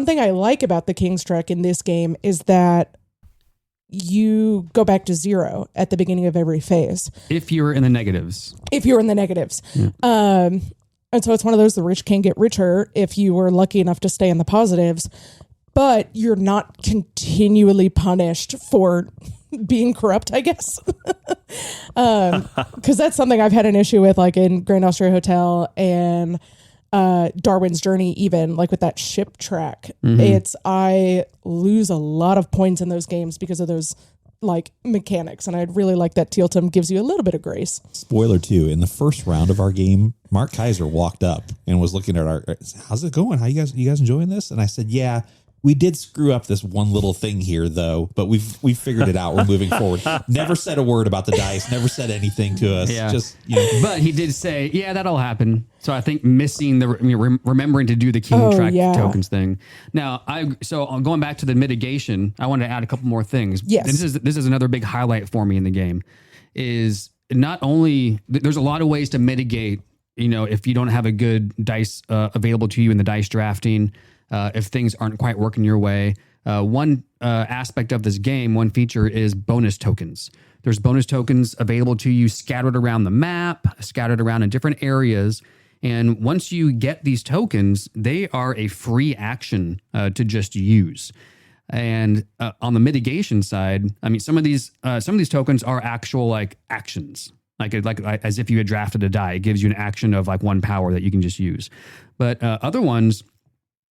Speaker 3: thing I like about the king's track in this game is that you go back to 0 at the beginning of every phase.
Speaker 1: If you're in the negatives.
Speaker 3: Yeah. And so it's one of those, the rich can get richer if you were lucky enough to stay in the positives, but you're not continually punished for being corrupt, I guess. Because that's something I've had an issue with, like in Grand Austria Hotel and Darwin's Journey, even like with that ship track. I lose a lot of points in those games because of those like mechanics, and I'd really like that Tiletum gives you a little bit of grace.
Speaker 2: Spoiler too, in the first round of our game, Mark Kaiser walked up and was looking at how's it going? How you guys enjoying this? And I said, yeah, we did screw up this one little thing here though, but we've figured it out. We're moving forward. Never said a word about the dice, never said anything to us.
Speaker 1: Yeah.
Speaker 2: Just,
Speaker 1: But he did say, yeah, that'll happen. So I think missing remembering to do the king track tokens thing. Now, going back to the mitigation, I wanted to add a couple more things.
Speaker 3: Yes.
Speaker 1: This is another big highlight for me in the game, is not only there's a lot of ways to mitigate, if you don't have a good dice available to you in the dice drafting, if things aren't quite working your way. One aspect of this game, one feature is bonus tokens. There's bonus tokens available to you scattered around the map, scattered around in different areas. And once you get these tokens, they are a free action to just use. And on the mitigation side, I mean, some of these tokens are actual like actions, like as if you had drafted a die. It gives you an action of like 1 power that you can just use. But other ones,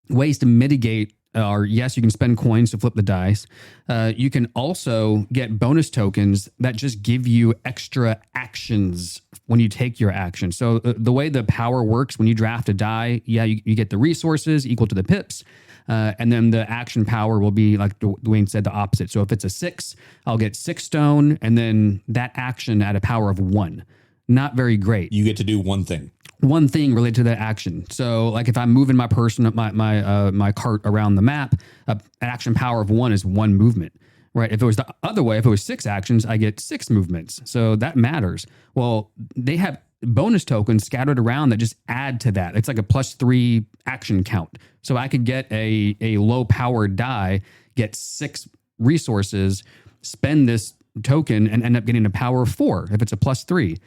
Speaker 1: ways to mitigate are, yes, you can spend coins to flip the dice. You can also get bonus tokens that just give you extra actions when you take your action. So the way the power works, when you draft a die, you get the resources equal to the pips. And then the action power will be, like Dwayne said, the opposite. So if it's a 6, I'll get 6 stone, and then that action at a power of 1. Not very great.
Speaker 2: you get to do one thing.
Speaker 1: One thing related to that action. So like if I'm moving my person, my cart around the map, an action power of 1 is 1 movement, right? If it was the other way, if it was 6 actions, I get 6 movements. So that matters. Well, they have bonus tokens scattered around that just add to that. It's like a +3 action count. So I could get a low powered die, get 6 resources, spend this token, and end up getting a power of 4 if it's a +3.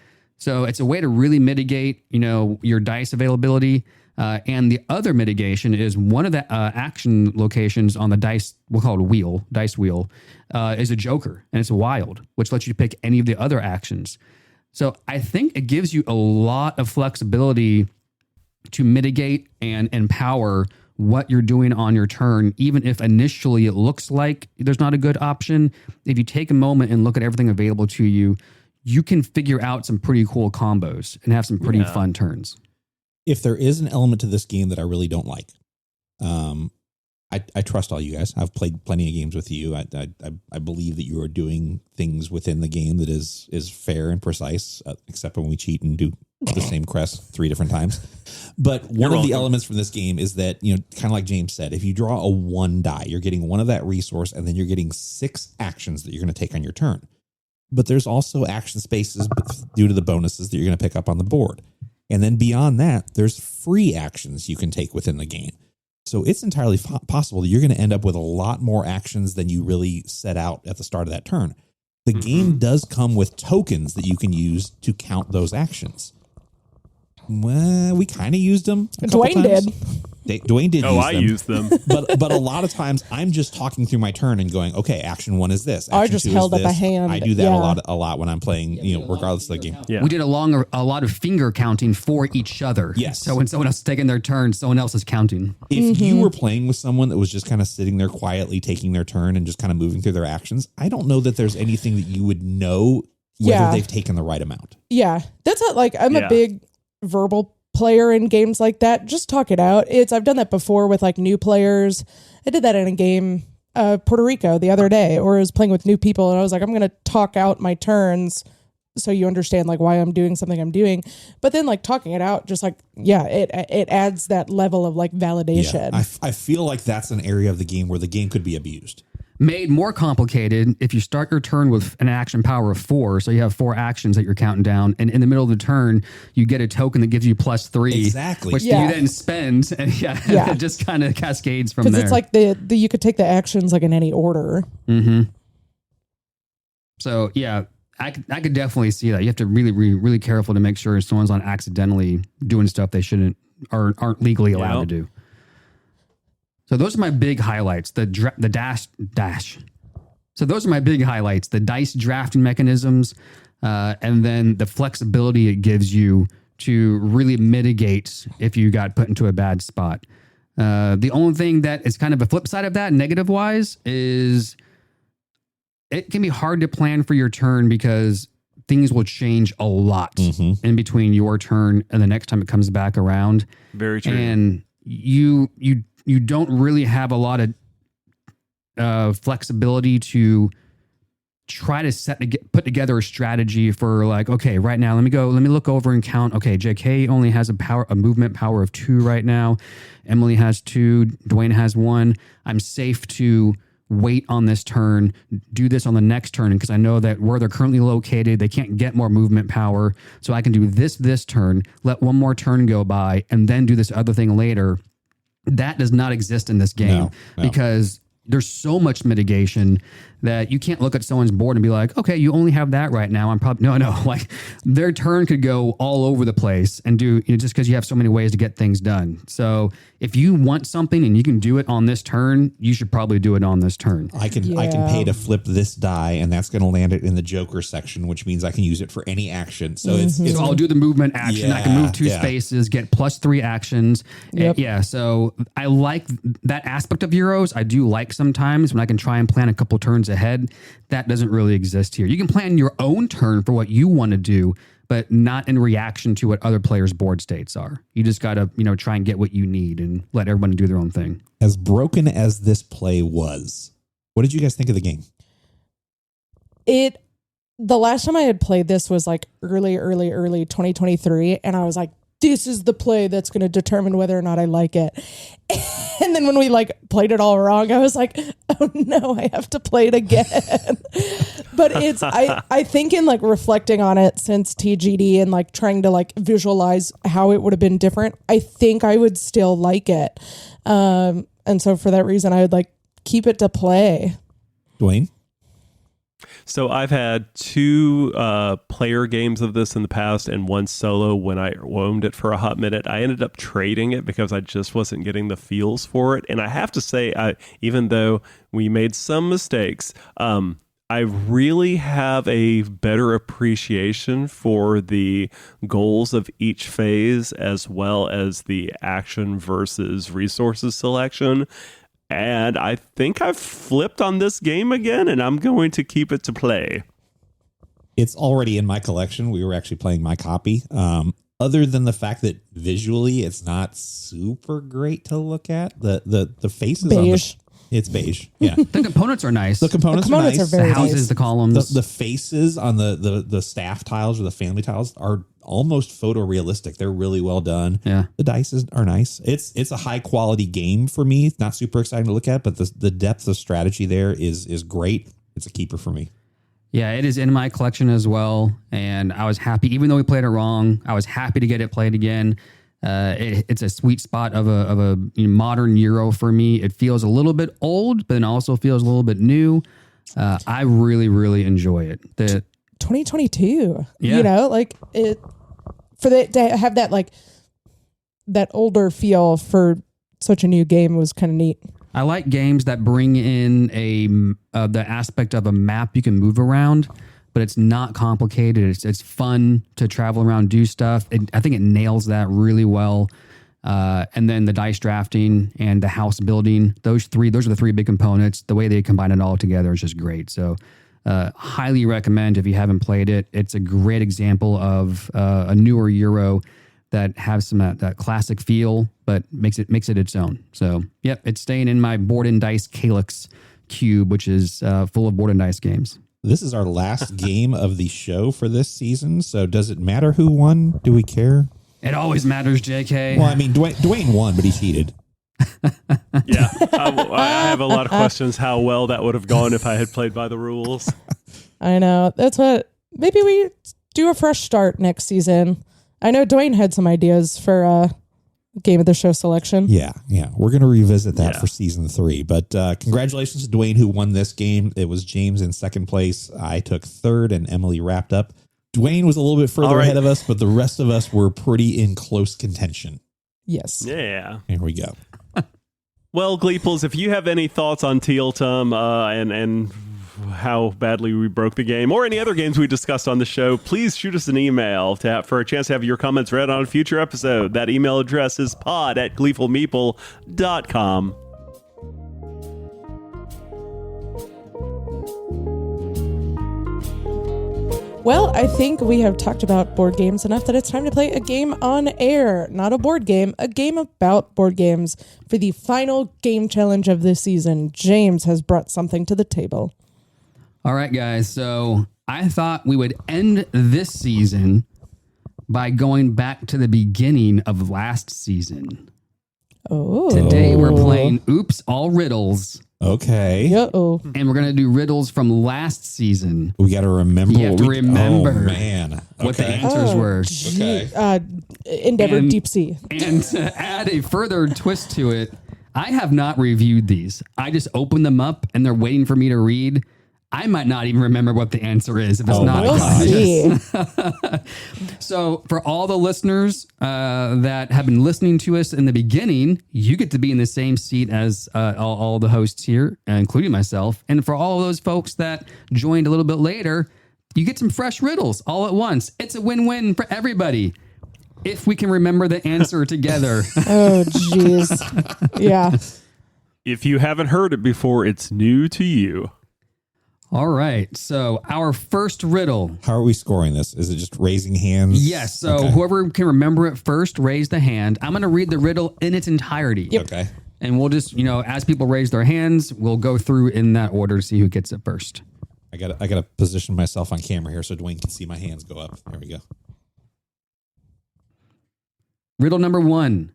Speaker 1: So it's a way to really mitigate, your dice availability. And the other mitigation is one of the action locations on the dice, we'll call it dice wheel, is a joker, and it's wild, which lets you pick any of the other actions. So I think it gives you a lot of flexibility to mitigate and empower what you're doing on your turn, even if initially it looks like there's not a good option. If you take a moment and look at everything available to you, you can figure out some pretty cool combos and have some pretty fun turns.
Speaker 2: If there is an element to this game that I really don't like, I trust all you guys. I've played plenty of games with you. I believe that you are doing things within the game that is fair and precise, except when we cheat and do the same crest 3 different times. But one of the elements from this game is that, kind of like James said, if you draw a 1 die, you're getting 1 of that resource, and then you're getting 6 actions that you're going to take on your turn. But there's also action spaces due to the bonuses that you're going to pick up on the board. And then beyond that, there's free actions you can take within the game. So it's entirely possible that you're going to end up with a lot more actions than you really set out at the start of that turn. The game does come with tokens that you can use to count those actions. Well, we kind of used them.
Speaker 3: Dwayne did.
Speaker 2: Dwayne did use
Speaker 4: I
Speaker 2: them.
Speaker 4: use them.
Speaker 2: But a lot of times I'm just talking through my turn and going, okay, action 1 is this.
Speaker 3: I
Speaker 2: Action
Speaker 3: just
Speaker 2: 2
Speaker 3: held
Speaker 2: is
Speaker 3: up a
Speaker 2: this.
Speaker 3: hand.
Speaker 2: I do that
Speaker 3: Yeah.
Speaker 2: a lot when I'm playing, regardless of the game.
Speaker 4: Yeah.
Speaker 1: We did a lot of finger counting for each other.
Speaker 2: Yes.
Speaker 1: So when someone else is taking their turn, someone else is counting.
Speaker 2: If you were playing with someone that was just kind of sitting there quietly taking their turn and just kind of moving through their actions, I don't know that there's anything that you would know whether they've taken the right amount.
Speaker 3: Yeah. That's not like I'm
Speaker 4: Yeah.
Speaker 3: a big verbal player in games like that. Just talk it out. I've done that before with like new players. I did that in a game, Puerto Rico the other day, or I was playing with new people and I was like, I'm going to talk out my turns so you understand like why I'm doing something I'm doing. But then like talking it out, just like, it adds that level of like validation.
Speaker 2: Yeah, I feel like that's an area of the game where the game could be abused.
Speaker 1: Made more complicated if you start your turn with an action power of 4, so you have 4 actions that you're counting down, and in the middle of the turn you get a token that gives you +3,
Speaker 2: Exactly.
Speaker 1: which
Speaker 3: Yeah.
Speaker 1: you then spend, and
Speaker 3: Yeah.
Speaker 1: it just kind of cascades from
Speaker 3: Because
Speaker 1: there.
Speaker 3: it's like the you could take the actions like in any order.
Speaker 1: Mm-hmm. So yeah, I could definitely see that. You have to really, really, really careful to make sure someone's not accidentally doing stuff they shouldn't or aren't legally allowed to do. So those are my big highlights. The dash. So those are my big highlights. The dice drafting mechanisms, and then the flexibility it gives you to really mitigate if you got put into a bad spot. The only thing that is kind of a flip side of that, negative wise, is it can be hard to plan for your turn because things will change a lot in between your turn and the next time it comes back around.
Speaker 4: Very true.
Speaker 1: And you don't really have a lot of flexibility to try to put together a strategy for like, okay, right now, let me look over and count. Okay, JK only has a movement power of 2 right now. Emily has 2. Dwayne has 1. I'm safe to wait on this turn, do this on the next turn, because I know that where they're currently located, they can't get more movement power. So I can do this turn, let one more turn go by, and then do this other thing later. That does not exist in this game because there's so much mitigation that you can't look at someone's board and be like, okay, you only have that right now. I'm probably no, like their turn could go all over the place and do just because you have so many ways to get things done. So if you want something and you can do it on this turn, you should probably do it on this turn.
Speaker 2: I can pay to flip this die, and that's going to land it in the Joker section, which means I can use it for any action. So
Speaker 1: So I'll do the movement action. I can move 2 spaces, get +3 actions.
Speaker 3: Yep.
Speaker 1: So I like that aspect of Euros. I do like sometimes when I can try and plan a couple turns ahead. That doesn't really exist here. You can plan your own turn for what you want to do, but not in reaction to what other players' board states are. You just got to, try and get what you need and let everyone do their own thing.
Speaker 2: As broken as this play was, what did you guys think of the game?
Speaker 3: The last time I had played this was like early 2023, and I was like, this is the play that's going to determine whether or not I like it. And then when we like played it all wrong, I was like, oh no, I have to play it again. But I think in like reflecting on it since TGD and like trying to like visualize how it would have been different, I think I would still like it. And so for that reason, I would like keep it to play.
Speaker 2: Dwayne?
Speaker 4: So I've had 2 player games of this in the past and 1 solo when I owned it for a hot minute. I ended up trading it because I just wasn't getting the feels for it. And I have to say, even though we made some mistakes, I really have a better appreciation for the goals of each phase as well as the action versus resources selection. And I think I've flipped on this game again, and I'm going to keep it to play.
Speaker 2: It's already in my collection. We were actually playing my copy. Other than the fact that visually it's not super great to look at. The faces
Speaker 3: Beige.
Speaker 2: It's beige. Yeah.
Speaker 1: The components are nice.
Speaker 2: The components
Speaker 3: are
Speaker 2: nice.
Speaker 3: very
Speaker 1: the houses,
Speaker 3: nice.
Speaker 1: the columns.
Speaker 2: The faces on the staff tiles or the family tiles are almost photorealistic. They're really well done.
Speaker 1: Yeah.
Speaker 2: The dice are nice. It's a high quality game for me. It's not super exciting to look at, but the depth of strategy there is great. It's a keeper for me.
Speaker 1: Yeah, it is in my collection as well. And I was happy, even though we played it wrong, I was happy to get it played again. It's a sweet spot of a modern Euro for me. It feels a little bit old, but then also feels a little bit new. I really, really enjoy it.
Speaker 3: 2022.
Speaker 1: Yeah.
Speaker 3: Like it for to have that like that older feel for such a new game was kind of neat.
Speaker 1: I like games that bring in the aspect of a map you can move around, but it's not complicated. It's fun to travel around, do stuff. I think it nails that really well. And then the dice drafting and the house building, those are the three big components. The way they combine it all together is just great. So highly recommend if you haven't played it. It's a great example of a newer Euro that has some that classic feel, but makes it its own. So, yep, it's staying in my board and dice Calyx cube, which is full of board and dice games.
Speaker 2: This is our last game of the show for this season. So does it matter who won? Do we care?
Speaker 1: It always matters, JK.
Speaker 2: Well, I mean, Dwayne won, but he cheated.
Speaker 4: Yeah, I have a lot of questions how well that would have gone if I had played by the rules.
Speaker 3: I know. That's what, maybe we do a fresh start next season. I know Dwayne had some ideas for game of the show selection.
Speaker 2: Yeah. We're going to revisit that for season 3. But congratulations to Dwayne, who won this game. It was James in second place. I took third, and Emily wrapped up. Dwayne was a little bit further ahead of us, but the rest of us were pretty in close contention.
Speaker 3: Yes.
Speaker 4: Yeah.
Speaker 2: Here we go.
Speaker 4: Well, Gleeples, if you have any thoughts on Tiletum and how badly we broke the game, or any other games we discussed on the show, please shoot us an email for a chance to have your comments read on a future episode. That email address is pod@gleefulmeeple.com.
Speaker 3: Well, I think we have talked about board games enough that it's time to play a game on air. Not a board game, a game about board games for the final game challenge of this season. James has brought something to the table.
Speaker 1: All right, guys. So I thought we would end this season by going back to the beginning of last season.
Speaker 3: Oh.
Speaker 1: Today we're playing Oops, All Riddles.
Speaker 2: Okay.
Speaker 3: Uh-oh.
Speaker 1: And we're going to do riddles from last season.
Speaker 2: We got to remember.
Speaker 1: You have to remember
Speaker 2: Oh, man.
Speaker 1: what the answers were.
Speaker 2: Okay.
Speaker 3: Endeavor
Speaker 1: And-
Speaker 3: Deep Sea.
Speaker 1: And to add a further twist to it, I have not reviewed these. I just opened them up and they're waiting for me to read. I might not even remember what the answer is if it's not
Speaker 3: We'll
Speaker 1: obvious.
Speaker 3: see.
Speaker 1: So for all the listeners that have been listening to us in the beginning, you get to be in the same seat as all the hosts here, including myself. And for all of those folks that joined a little bit later, you get some fresh riddles all at once. It's a win-win for everybody if we can remember the answer together.
Speaker 3: Oh, jeez. Yeah.
Speaker 4: If you haven't heard it before, it's new to you.
Speaker 1: All right. So our first riddle.
Speaker 2: How are we scoring this? Is it just raising hands?
Speaker 1: Yes. So
Speaker 2: Okay.
Speaker 1: whoever can remember it first, raise the hand. I'm going to read the riddle in its entirety.
Speaker 2: Okay.
Speaker 1: And we'll just, as people raise their hands, we'll go through in that order to see who gets it first.
Speaker 2: I gotta position myself on camera here so Dwayne can see my hands go up. There we go.
Speaker 1: Riddle number 1.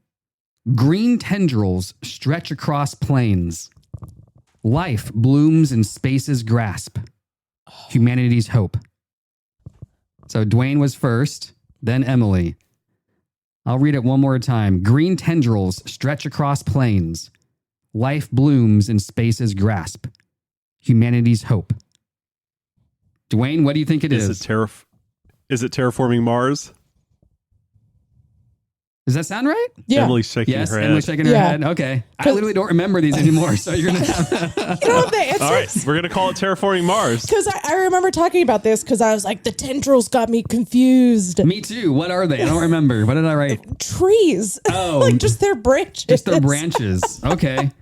Speaker 1: Green tendrils stretch across plains. Life blooms in space's grasp. Humanity's hope. So Dwayne was first, then Emily. I'll read it one more time. Green tendrils stretch across plains. Life blooms in space's grasp. Humanity's hope. Dwayne, what do you think it is?
Speaker 4: Is it terraforming Mars?
Speaker 1: Does that sound right?
Speaker 3: Yeah.
Speaker 4: Emily's shaking
Speaker 1: Yes,
Speaker 4: her head.
Speaker 1: Emily's shaking her
Speaker 3: Yeah.
Speaker 1: head. Okay. I literally don't remember these anymore, so you're going to have
Speaker 3: You know what the answer
Speaker 4: All right, we're going to call it terraforming Mars.
Speaker 3: Because I remember talking about this because I was like, the tendrils got me confused.
Speaker 1: Me too. What are they? I don't remember. What did I write?
Speaker 3: Trees.
Speaker 1: Oh.
Speaker 3: like just their branches.
Speaker 1: Just their branches. Okay.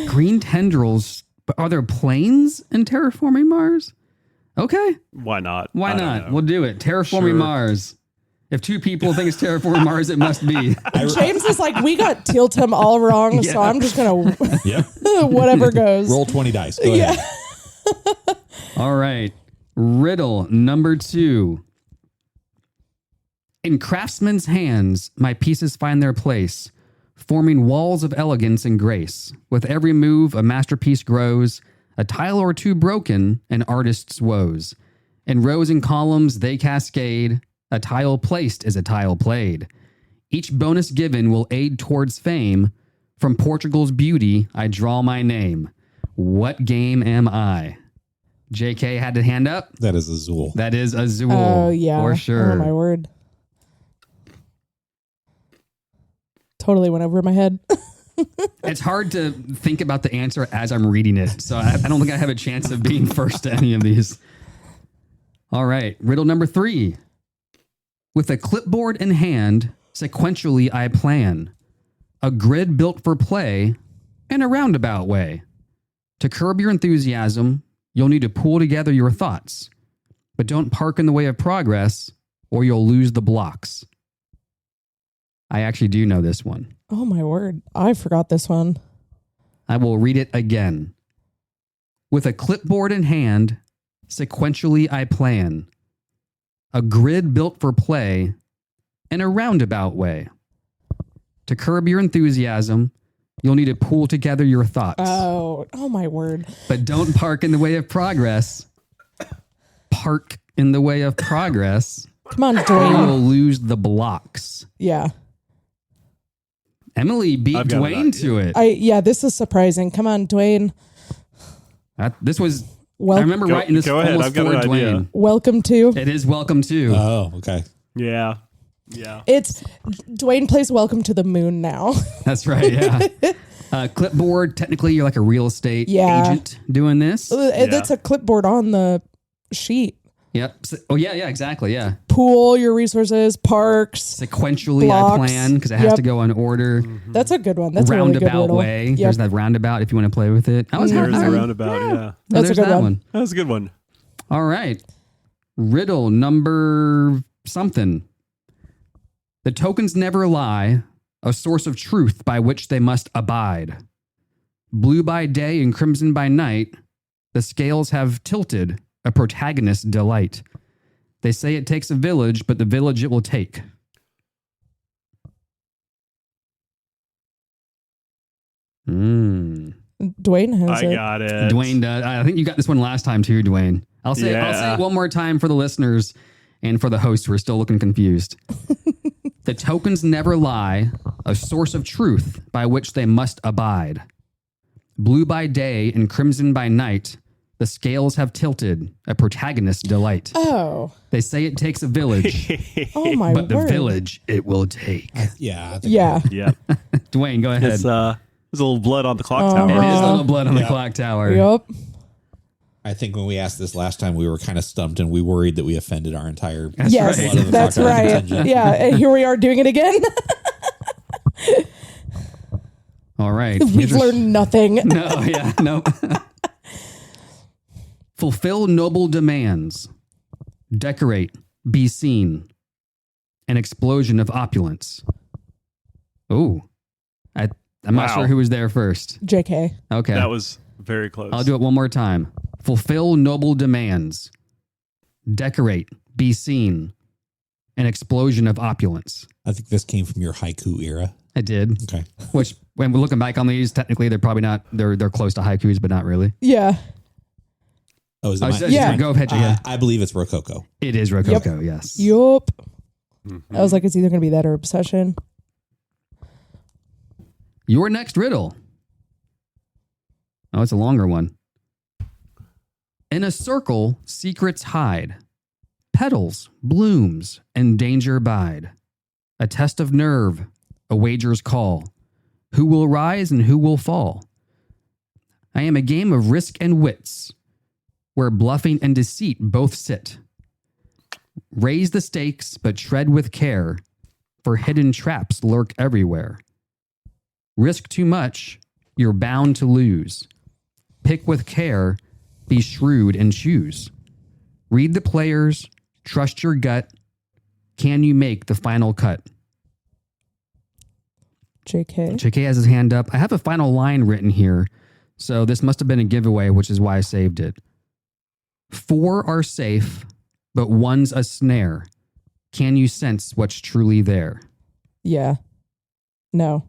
Speaker 1: Green tendrils. But are there planes in terraforming Mars? Okay.
Speaker 4: Why not?
Speaker 1: Why
Speaker 4: I don't
Speaker 1: not?
Speaker 4: know.
Speaker 1: We'll do it. Terraforming
Speaker 4: Sure.
Speaker 1: Mars. If 2 people think it's terraforming Mars, it must be.
Speaker 3: James is like, we got Tiletum all wrong, so
Speaker 1: Yeah.
Speaker 3: I'm just going to
Speaker 2: Yep.
Speaker 3: whatever goes.
Speaker 2: Roll 20 dice. Go ahead.
Speaker 1: All right. Riddle number 2. In craftsmen's hands, my pieces find their place, forming walls of elegance and grace. With every move, a masterpiece grows, a tile or two broken, an artist's woes. In rows and columns, they cascade. A tile placed is a tile played. Each bonus given will aid towards fame. From Portugal's beauty, I draw my name. What game am I? JK had to hand up.
Speaker 2: That is Azul.
Speaker 1: That is Azul.
Speaker 3: Oh, yeah.
Speaker 1: For sure.
Speaker 3: Oh, my word. Totally went over my head.
Speaker 1: It's hard to think about the answer as I'm reading it. So I don't think I have a chance of being first to any of these. All right. Riddle number 3. With a clipboard in hand, sequentially I plan. A grid built for play in a roundabout way. To curb your enthusiasm, you'll need to pull together your thoughts. But don't park in the way of progress, or you'll lose the blocks. I actually do know this one.
Speaker 3: Oh my word. I forgot this one.
Speaker 1: I will read it again. With a clipboard in hand, sequentially I plan. A grid built for play in a roundabout way. To curb your enthusiasm, you'll need to pull together your thoughts.
Speaker 3: Oh my word.
Speaker 1: But don't park in the way of progress. Park in the way of progress.
Speaker 3: Come on,
Speaker 1: Or
Speaker 3: Dwayne.
Speaker 1: you'll lose the blocks.
Speaker 3: Yeah.
Speaker 1: Emily beat
Speaker 4: I've got an
Speaker 1: Dwayne to it.
Speaker 3: Yeah, this is surprising. Come on, Dwayne.
Speaker 1: This was,
Speaker 3: Well,
Speaker 1: I remember writing this
Speaker 4: go ahead.
Speaker 1: almost
Speaker 4: I've got
Speaker 1: for
Speaker 4: an idea.
Speaker 1: Dwayne.
Speaker 3: welcome to.
Speaker 1: It is welcome to.
Speaker 2: Oh, okay.
Speaker 4: Yeah.
Speaker 3: It's Dwayne plays Welcome to the Moon now.
Speaker 1: That's right, yeah. Clipboard, technically you're like a real estate
Speaker 3: Yeah.
Speaker 1: agent doing this.
Speaker 3: It's a clipboard on the sheet.
Speaker 1: Yep. Oh, yeah, exactly, yeah.
Speaker 3: Pool your resources, parks.
Speaker 1: Sequentially
Speaker 3: Blocks.
Speaker 1: I plan because it has
Speaker 3: Yep.
Speaker 1: to go in order.
Speaker 3: That's a good one. That's a really good
Speaker 1: Roundabout
Speaker 3: riddle.
Speaker 1: way.
Speaker 3: Yep.
Speaker 1: There's that roundabout if you want to play with it. I was
Speaker 4: There's
Speaker 1: having
Speaker 4: a roundabout, yeah.
Speaker 1: Oh,
Speaker 3: That's a
Speaker 1: there's
Speaker 3: good
Speaker 1: that
Speaker 3: one.
Speaker 4: That was a good one.
Speaker 1: All right. Riddle number something. The tokens never lie, a source of truth by which they must abide. Blue by day and crimson by night, the scales have tilted, a protagonist's delight. They say it takes a village, but the village it will take.
Speaker 3: Dwayne has
Speaker 4: I
Speaker 3: it.
Speaker 4: got it.
Speaker 1: Dwayne does. I think you got this one last time too, Dwayne. I'll say it one more time for the listeners and for the hosts who are still looking confused. The tokens never lie, a source of truth by which they must abide. Blue by day and crimson by night, the scales have tilted, a protagonist's delight.
Speaker 3: Oh.
Speaker 1: They say it takes a village,
Speaker 3: Oh my
Speaker 1: but the
Speaker 3: word.
Speaker 1: village it will take.
Speaker 2: Yeah. I think
Speaker 3: Yeah.
Speaker 4: Yeah.
Speaker 1: Dwayne, go ahead.
Speaker 4: There's a little blood on the clock
Speaker 1: It
Speaker 4: tower.
Speaker 1: is a little blood on the
Speaker 2: Yeah.
Speaker 1: clock tower.
Speaker 3: Yup.
Speaker 2: I think when we asked this last time, we were kind of stumped and we worried that we offended our entire.
Speaker 1: That's
Speaker 3: Yes,
Speaker 1: right.
Speaker 2: Blood on the
Speaker 3: that's
Speaker 2: clock tower
Speaker 3: right.
Speaker 2: contingent.
Speaker 3: Yeah, and here we are doing it again.
Speaker 1: All right.
Speaker 3: We've
Speaker 1: Here's your-
Speaker 3: learned nothing.
Speaker 1: No, yeah, no. Fulfill noble demands. Decorate, be seen. An explosion of opulence. Oh, I'm not
Speaker 4: Wow.
Speaker 1: sure who was there first.
Speaker 3: JK.
Speaker 1: Okay.
Speaker 4: That was very close.
Speaker 1: I'll do it one more time. Fulfill noble demands. Decorate, be seen. An explosion of opulence.
Speaker 2: I think this came from your haiku era.
Speaker 1: I did.
Speaker 2: Okay.
Speaker 1: Which, when we're looking back on these, technically they're probably not. They're close to haikus, but not really.
Speaker 3: Yeah.
Speaker 2: Oh, is it
Speaker 1: Oh,
Speaker 2: mine?
Speaker 1: so-
Speaker 3: Yeah.
Speaker 1: Go ahead, JK.
Speaker 2: I believe it's Rococo.
Speaker 1: It is Rococo. Yes.
Speaker 3: Yup.
Speaker 4: Mm-hmm.
Speaker 3: I was like, it's either going to be that or Obsession.
Speaker 1: Your next riddle. Oh, it's a longer one. In a circle, secrets hide. Petals, blooms, and danger bide. A test of nerve, a wager's call. Who will rise and who will fall? I am a game of risk and wits, where bluffing and deceit both sit. Raise the stakes, but tread with care, for hidden traps lurk everywhere. Risk too much, you're bound to lose. Pick with care, be shrewd and choose. Read the players, trust your gut. Can you make the final cut?
Speaker 3: JK.
Speaker 1: JK has his hand up. I have a final line written here, so this must have been a giveaway, which is why I saved it. 4 are safe, but one's a snare. Can you sense what's truly there?
Speaker 3: Yeah. No.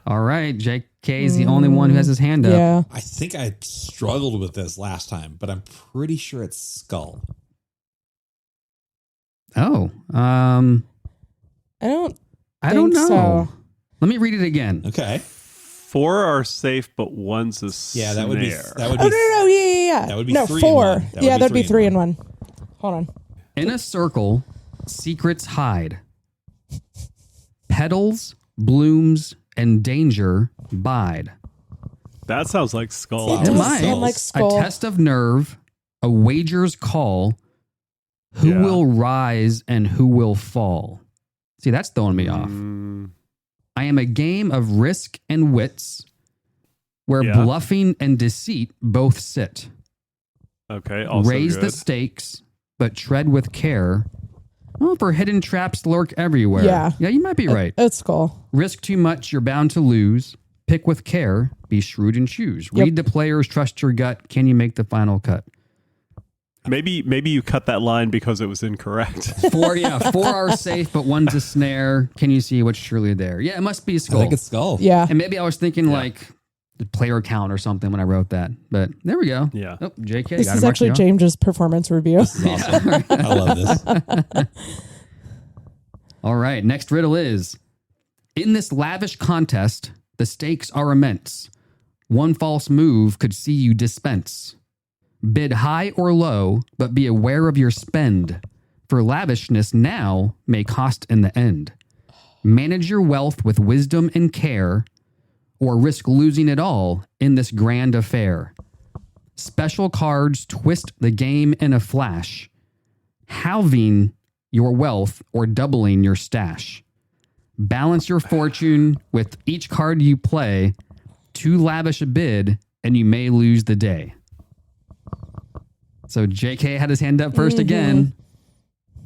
Speaker 1: All right, JK is the only one who has his hand up.
Speaker 3: Yeah.
Speaker 2: I think I struggled with this last time, but I'm pretty sure it's Skull.
Speaker 1: Oh,
Speaker 3: I don't
Speaker 1: I don't
Speaker 3: think
Speaker 1: know.
Speaker 3: so.
Speaker 1: Let me read it again.
Speaker 2: Okay.
Speaker 4: 4 are safe, but one's a
Speaker 2: Yeah, that would be.
Speaker 4: snare.
Speaker 2: That would
Speaker 3: Oh,
Speaker 2: be.
Speaker 3: no. Yeah.
Speaker 2: That would be
Speaker 3: no,
Speaker 2: 3 in
Speaker 3: 4.
Speaker 2: one. That would
Speaker 3: Yeah,
Speaker 2: be
Speaker 3: that'd be
Speaker 2: 3
Speaker 3: 3
Speaker 2: in
Speaker 3: in 1. Hold on.
Speaker 1: In a circle, secrets hide. Petals, blooms, and danger bide.
Speaker 4: That sounds like Skull.
Speaker 3: It
Speaker 1: It
Speaker 3: does
Speaker 1: might.
Speaker 3: sound like Skull.
Speaker 1: A test of nerve, a wager's call, who
Speaker 4: Yeah.
Speaker 1: will rise and who will fall. See, that's throwing me off. I am a game of risk and wits where
Speaker 4: Yeah.
Speaker 1: bluffing and deceit both sit.
Speaker 4: Okay. Also
Speaker 1: Raise
Speaker 4: good.
Speaker 1: the stakes, but tread with care. Well, for hidden traps lurk everywhere.
Speaker 3: Yeah.
Speaker 1: Yeah, you might be right.
Speaker 3: It's Skull.
Speaker 1: Risk too much, you're bound to lose. Pick with care, be shrewd and choose.
Speaker 3: Yep.
Speaker 1: Read the players, trust your gut. Can you make the final cut?
Speaker 4: Maybe you cut that line because it was incorrect.
Speaker 1: Four are safe, but one's a snare. Can you see what's truly there? Yeah, it must be
Speaker 2: I
Speaker 1: Skull.
Speaker 2: think it's Skull.
Speaker 3: Yeah.
Speaker 1: And maybe I was thinking like the player count or something when I wrote that. But there we go.
Speaker 4: Yeah.
Speaker 1: Oh, JK.
Speaker 3: This
Speaker 1: got
Speaker 3: is
Speaker 1: it marked
Speaker 3: actually
Speaker 1: you off.
Speaker 3: James's performance review.
Speaker 2: This is awesome. I love this.
Speaker 1: All right. Next riddle is, in this lavish contest, the stakes are immense. One false move could see you dispense. Bid high or low, but be aware of your spend. For lavishness now may cost in the end. Manage your wealth with wisdom and care, or risk losing it all in this grand affair. Special cards twist the game in a flash, halving your wealth or doubling your stash. Balance your fortune with each card you play. Too lavish a bid, and you may lose the day. So JK had his hand up 1st again.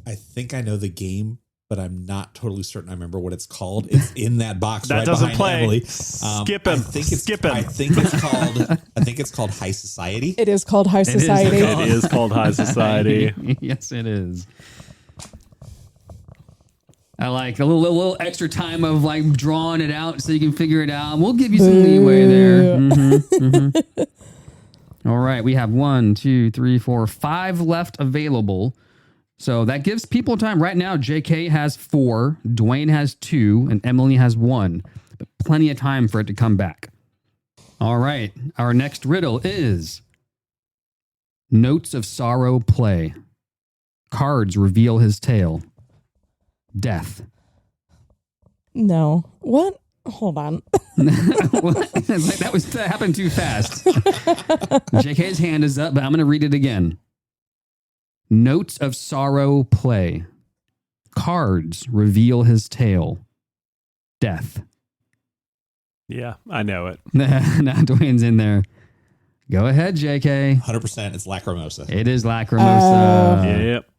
Speaker 2: I think I know the game, but I'm not totally certain I remember what it's called. It's in that box
Speaker 4: That
Speaker 2: right
Speaker 4: doesn't
Speaker 2: behind
Speaker 4: play.
Speaker 2: Emily.
Speaker 4: Skip him. Skip him.
Speaker 2: I think it's called High Society.
Speaker 3: It is called High Society.
Speaker 4: It is called High Society.
Speaker 1: Yes, it is. I like a little extra time of like drawing it out so you can figure it out. We'll give you some leeway there. All right, we have 1, 2, 3, 4, 5 left available. So that gives people time. Right now, JK has 4, Dwayne has 2, and Emily has 1. But plenty of time for it to come back. All right, our next riddle is Notes of Sorrow Play. Cards reveal his tale. Death.
Speaker 3: No. What? Hold on.
Speaker 1: It's like that happened too fast. JK's hand is up, but I'm going to read it again. Notes of Sorrow Play. Cards reveal his tale. Death.
Speaker 4: Yeah, I know it.
Speaker 1: Now Dwayne's in there. Go ahead, JK.
Speaker 2: 100%. It's Lacrimosa.
Speaker 1: It is Lacrimosa.
Speaker 4: Yep.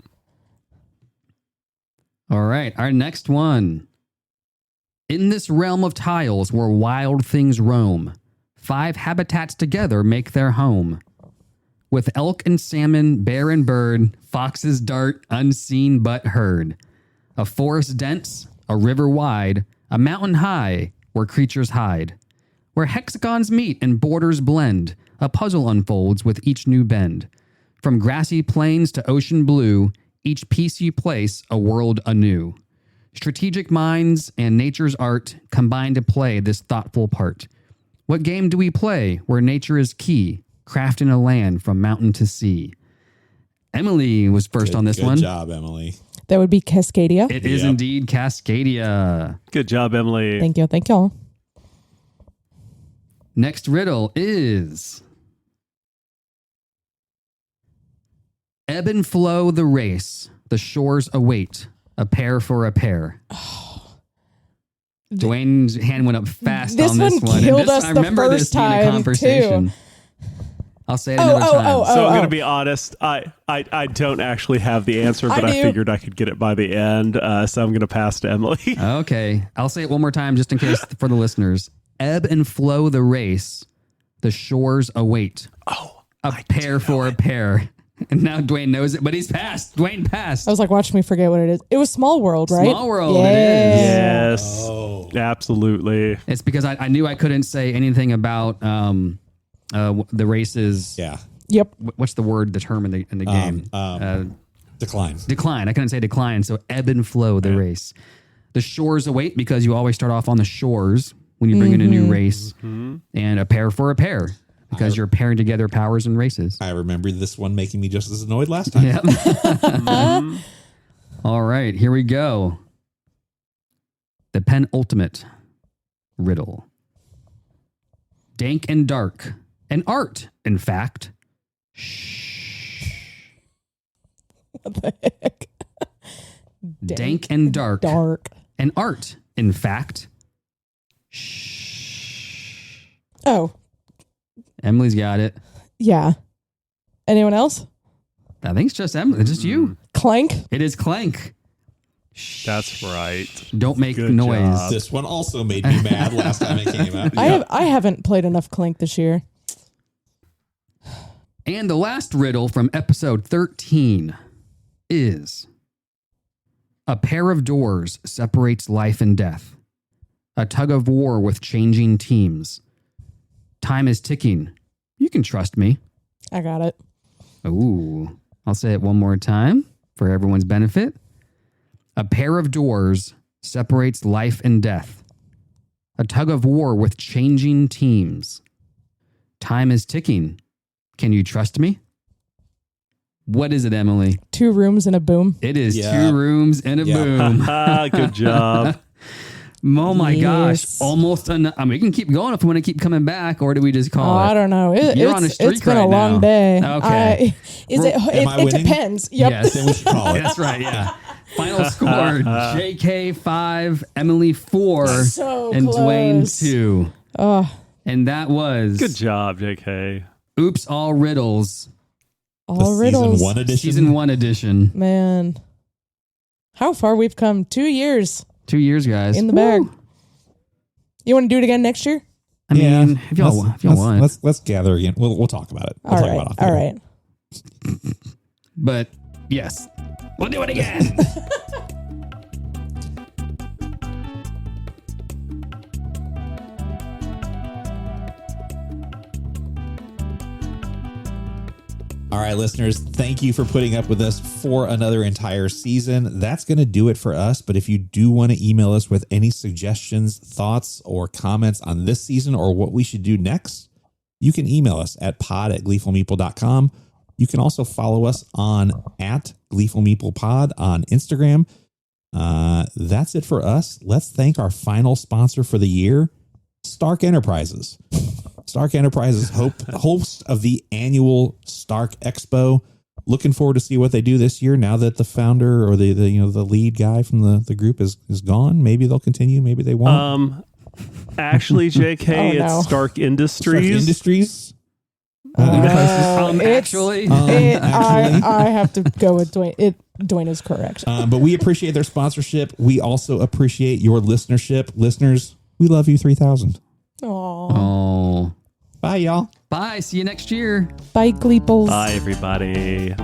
Speaker 1: All right, our next one. In this realm of tiles where wild things roam, 5 habitats together make their home. With elk and salmon, bear and bird, foxes dart, unseen but heard. A forest dense, a river wide, a mountain high where creatures hide. Where hexagons meet and borders blend, a puzzle unfolds with each new bend. From grassy plains to ocean blue, each piece you place, a world anew. Strategic minds and nature's art combine to play this thoughtful part. What game do we play where nature is key, crafting a land from mountain to sea? Emily was first on this one.
Speaker 2: Good job, Emily.
Speaker 3: That would be Cascadia.
Speaker 1: It is
Speaker 2: Yep.
Speaker 1: indeed Cascadia.
Speaker 4: Good job, Emily.
Speaker 3: Thank you. Thank y'all.
Speaker 1: Next riddle is ebb and flow the race, the shores await, a pair for a pair. Dwayne's hand went up fast
Speaker 3: This
Speaker 1: on this
Speaker 3: one
Speaker 1: one.
Speaker 3: killed
Speaker 1: And this,
Speaker 3: us
Speaker 1: I
Speaker 3: the
Speaker 1: remember this
Speaker 3: first
Speaker 1: being a
Speaker 3: time,
Speaker 1: conversation.
Speaker 3: too.
Speaker 1: I'll say it another time.
Speaker 4: So I'm going to be honest. I don't actually have the answer, but I
Speaker 3: do.
Speaker 4: figured I could get it by the end. So I'm going to pass to Emily.
Speaker 1: Okay. I'll say it one more time just in case for the listeners. Ebb and flow the race, the shores await.
Speaker 4: Oh,
Speaker 1: a pair for a pair. And now Dwayne knows it, but he's passed. Dwayne passed.
Speaker 3: I was like, watch me forget what it is. It was Small World, right?
Speaker 1: Small World,
Speaker 3: Yeah.
Speaker 1: it is.
Speaker 4: yes.
Speaker 2: Oh.
Speaker 4: Absolutely.
Speaker 1: It's because I knew I couldn't say anything about the races.
Speaker 2: Yeah.
Speaker 3: Yep.
Speaker 1: What's the word, the term in the game?
Speaker 2: Decline.
Speaker 1: Decline. I couldn't say decline. So ebb and flow the race. The shores await because you always start off on the shores when you bring in a new race. And a pair for a pair because you're pairing together powers and races.
Speaker 2: I remember this one making me just as annoyed last time.
Speaker 1: Yep. All right, here we go. The penultimate riddle. Dank and dark. An art, in fact.
Speaker 3: What the heck?
Speaker 1: Dank and dark.
Speaker 3: Dark.
Speaker 1: An art, in fact.
Speaker 3: Oh,
Speaker 1: Emily's got it.
Speaker 3: yeah. Anyone else?
Speaker 1: I think it's just Emily. Just you.
Speaker 3: Clank.
Speaker 1: It is Clank.
Speaker 4: That's right.
Speaker 1: Don't make
Speaker 4: Good
Speaker 1: noise.
Speaker 4: job.
Speaker 2: This one also made me mad last time it came out.
Speaker 3: I haven't played enough Clank this year.
Speaker 1: And the last riddle from episode 13 is: a pair of doors separates life and death. A tug of war with changing teams. Time is ticking. You can trust me.
Speaker 3: I got it.
Speaker 1: Ooh. I'll say it one more time for everyone's benefit. A pair of doors separates life and death. A tug of war with changing teams. Time is ticking. Can you trust me? What is it, Emily?
Speaker 3: 2 rooms and a boom.
Speaker 1: It is
Speaker 2: Yeah.
Speaker 1: 2 rooms and a boom.
Speaker 4: Good job.
Speaker 1: Oh my gosh.
Speaker 3: Yes.
Speaker 1: Almost enough. I mean, we can keep going if we want to keep coming back, or do we just call it?
Speaker 3: I don't know.
Speaker 1: You're on a streak
Speaker 3: it's been
Speaker 1: right
Speaker 3: a long
Speaker 1: now.
Speaker 3: day.
Speaker 1: Okay.
Speaker 2: Am I
Speaker 3: It
Speaker 2: winning?
Speaker 3: depends. Yep.
Speaker 1: Yes.
Speaker 2: Then we should call it.
Speaker 1: That's right, yeah. Final score, JK 5, Emily 4,
Speaker 3: So
Speaker 1: and
Speaker 3: close.
Speaker 1: Dwayne 2.
Speaker 3: Oh,
Speaker 1: And that was
Speaker 4: Good job, JK.
Speaker 1: Oops All Riddles,
Speaker 3: all
Speaker 2: The
Speaker 3: riddles.
Speaker 2: Season 1 edition.
Speaker 1: Season 1 edition.
Speaker 3: Man, how far we've come. 2 years
Speaker 1: 2 years, guys.
Speaker 3: in the bag. You want to do it again next year?
Speaker 1: I mean, if y'all want.
Speaker 2: let's gather again. We'll talk about it. We'll
Speaker 3: All
Speaker 2: talk
Speaker 3: right.
Speaker 2: about it off
Speaker 3: All
Speaker 2: air.
Speaker 3: right.
Speaker 1: But yes, we'll do it again.
Speaker 2: All right, listeners, thank you for putting up with us for another entire season. That's going to do it for us. But if you do want to email us with any suggestions, thoughts, or comments on this season or what we should do next, you can email us at pod@gleefulmeeple.com. You can also follow us on @gleefulmeeplepod on Instagram. That's it for us. Let's thank our final sponsor for the year, Stark Enterprises. Stark Enterprises, host of the annual Stark Expo. Looking forward to see what they do this year. Now that the founder or the lead guy from the group is gone, maybe they'll continue. Maybe they won't.
Speaker 4: Actually, JK,
Speaker 3: Oh, no.
Speaker 4: it's Stark
Speaker 2: Stark
Speaker 4: Industries.
Speaker 2: Industries.
Speaker 1: Actually,
Speaker 3: I have to go with Dwayne. Dwayne is correct.
Speaker 2: But we appreciate their sponsorship. We also appreciate your listenership. Listeners, we love you 3,000.
Speaker 3: Aw.
Speaker 1: oh,
Speaker 2: Bye, y'all.
Speaker 1: bye. See you next year.
Speaker 3: Bye, Gleeples.
Speaker 4: Bye, everybody.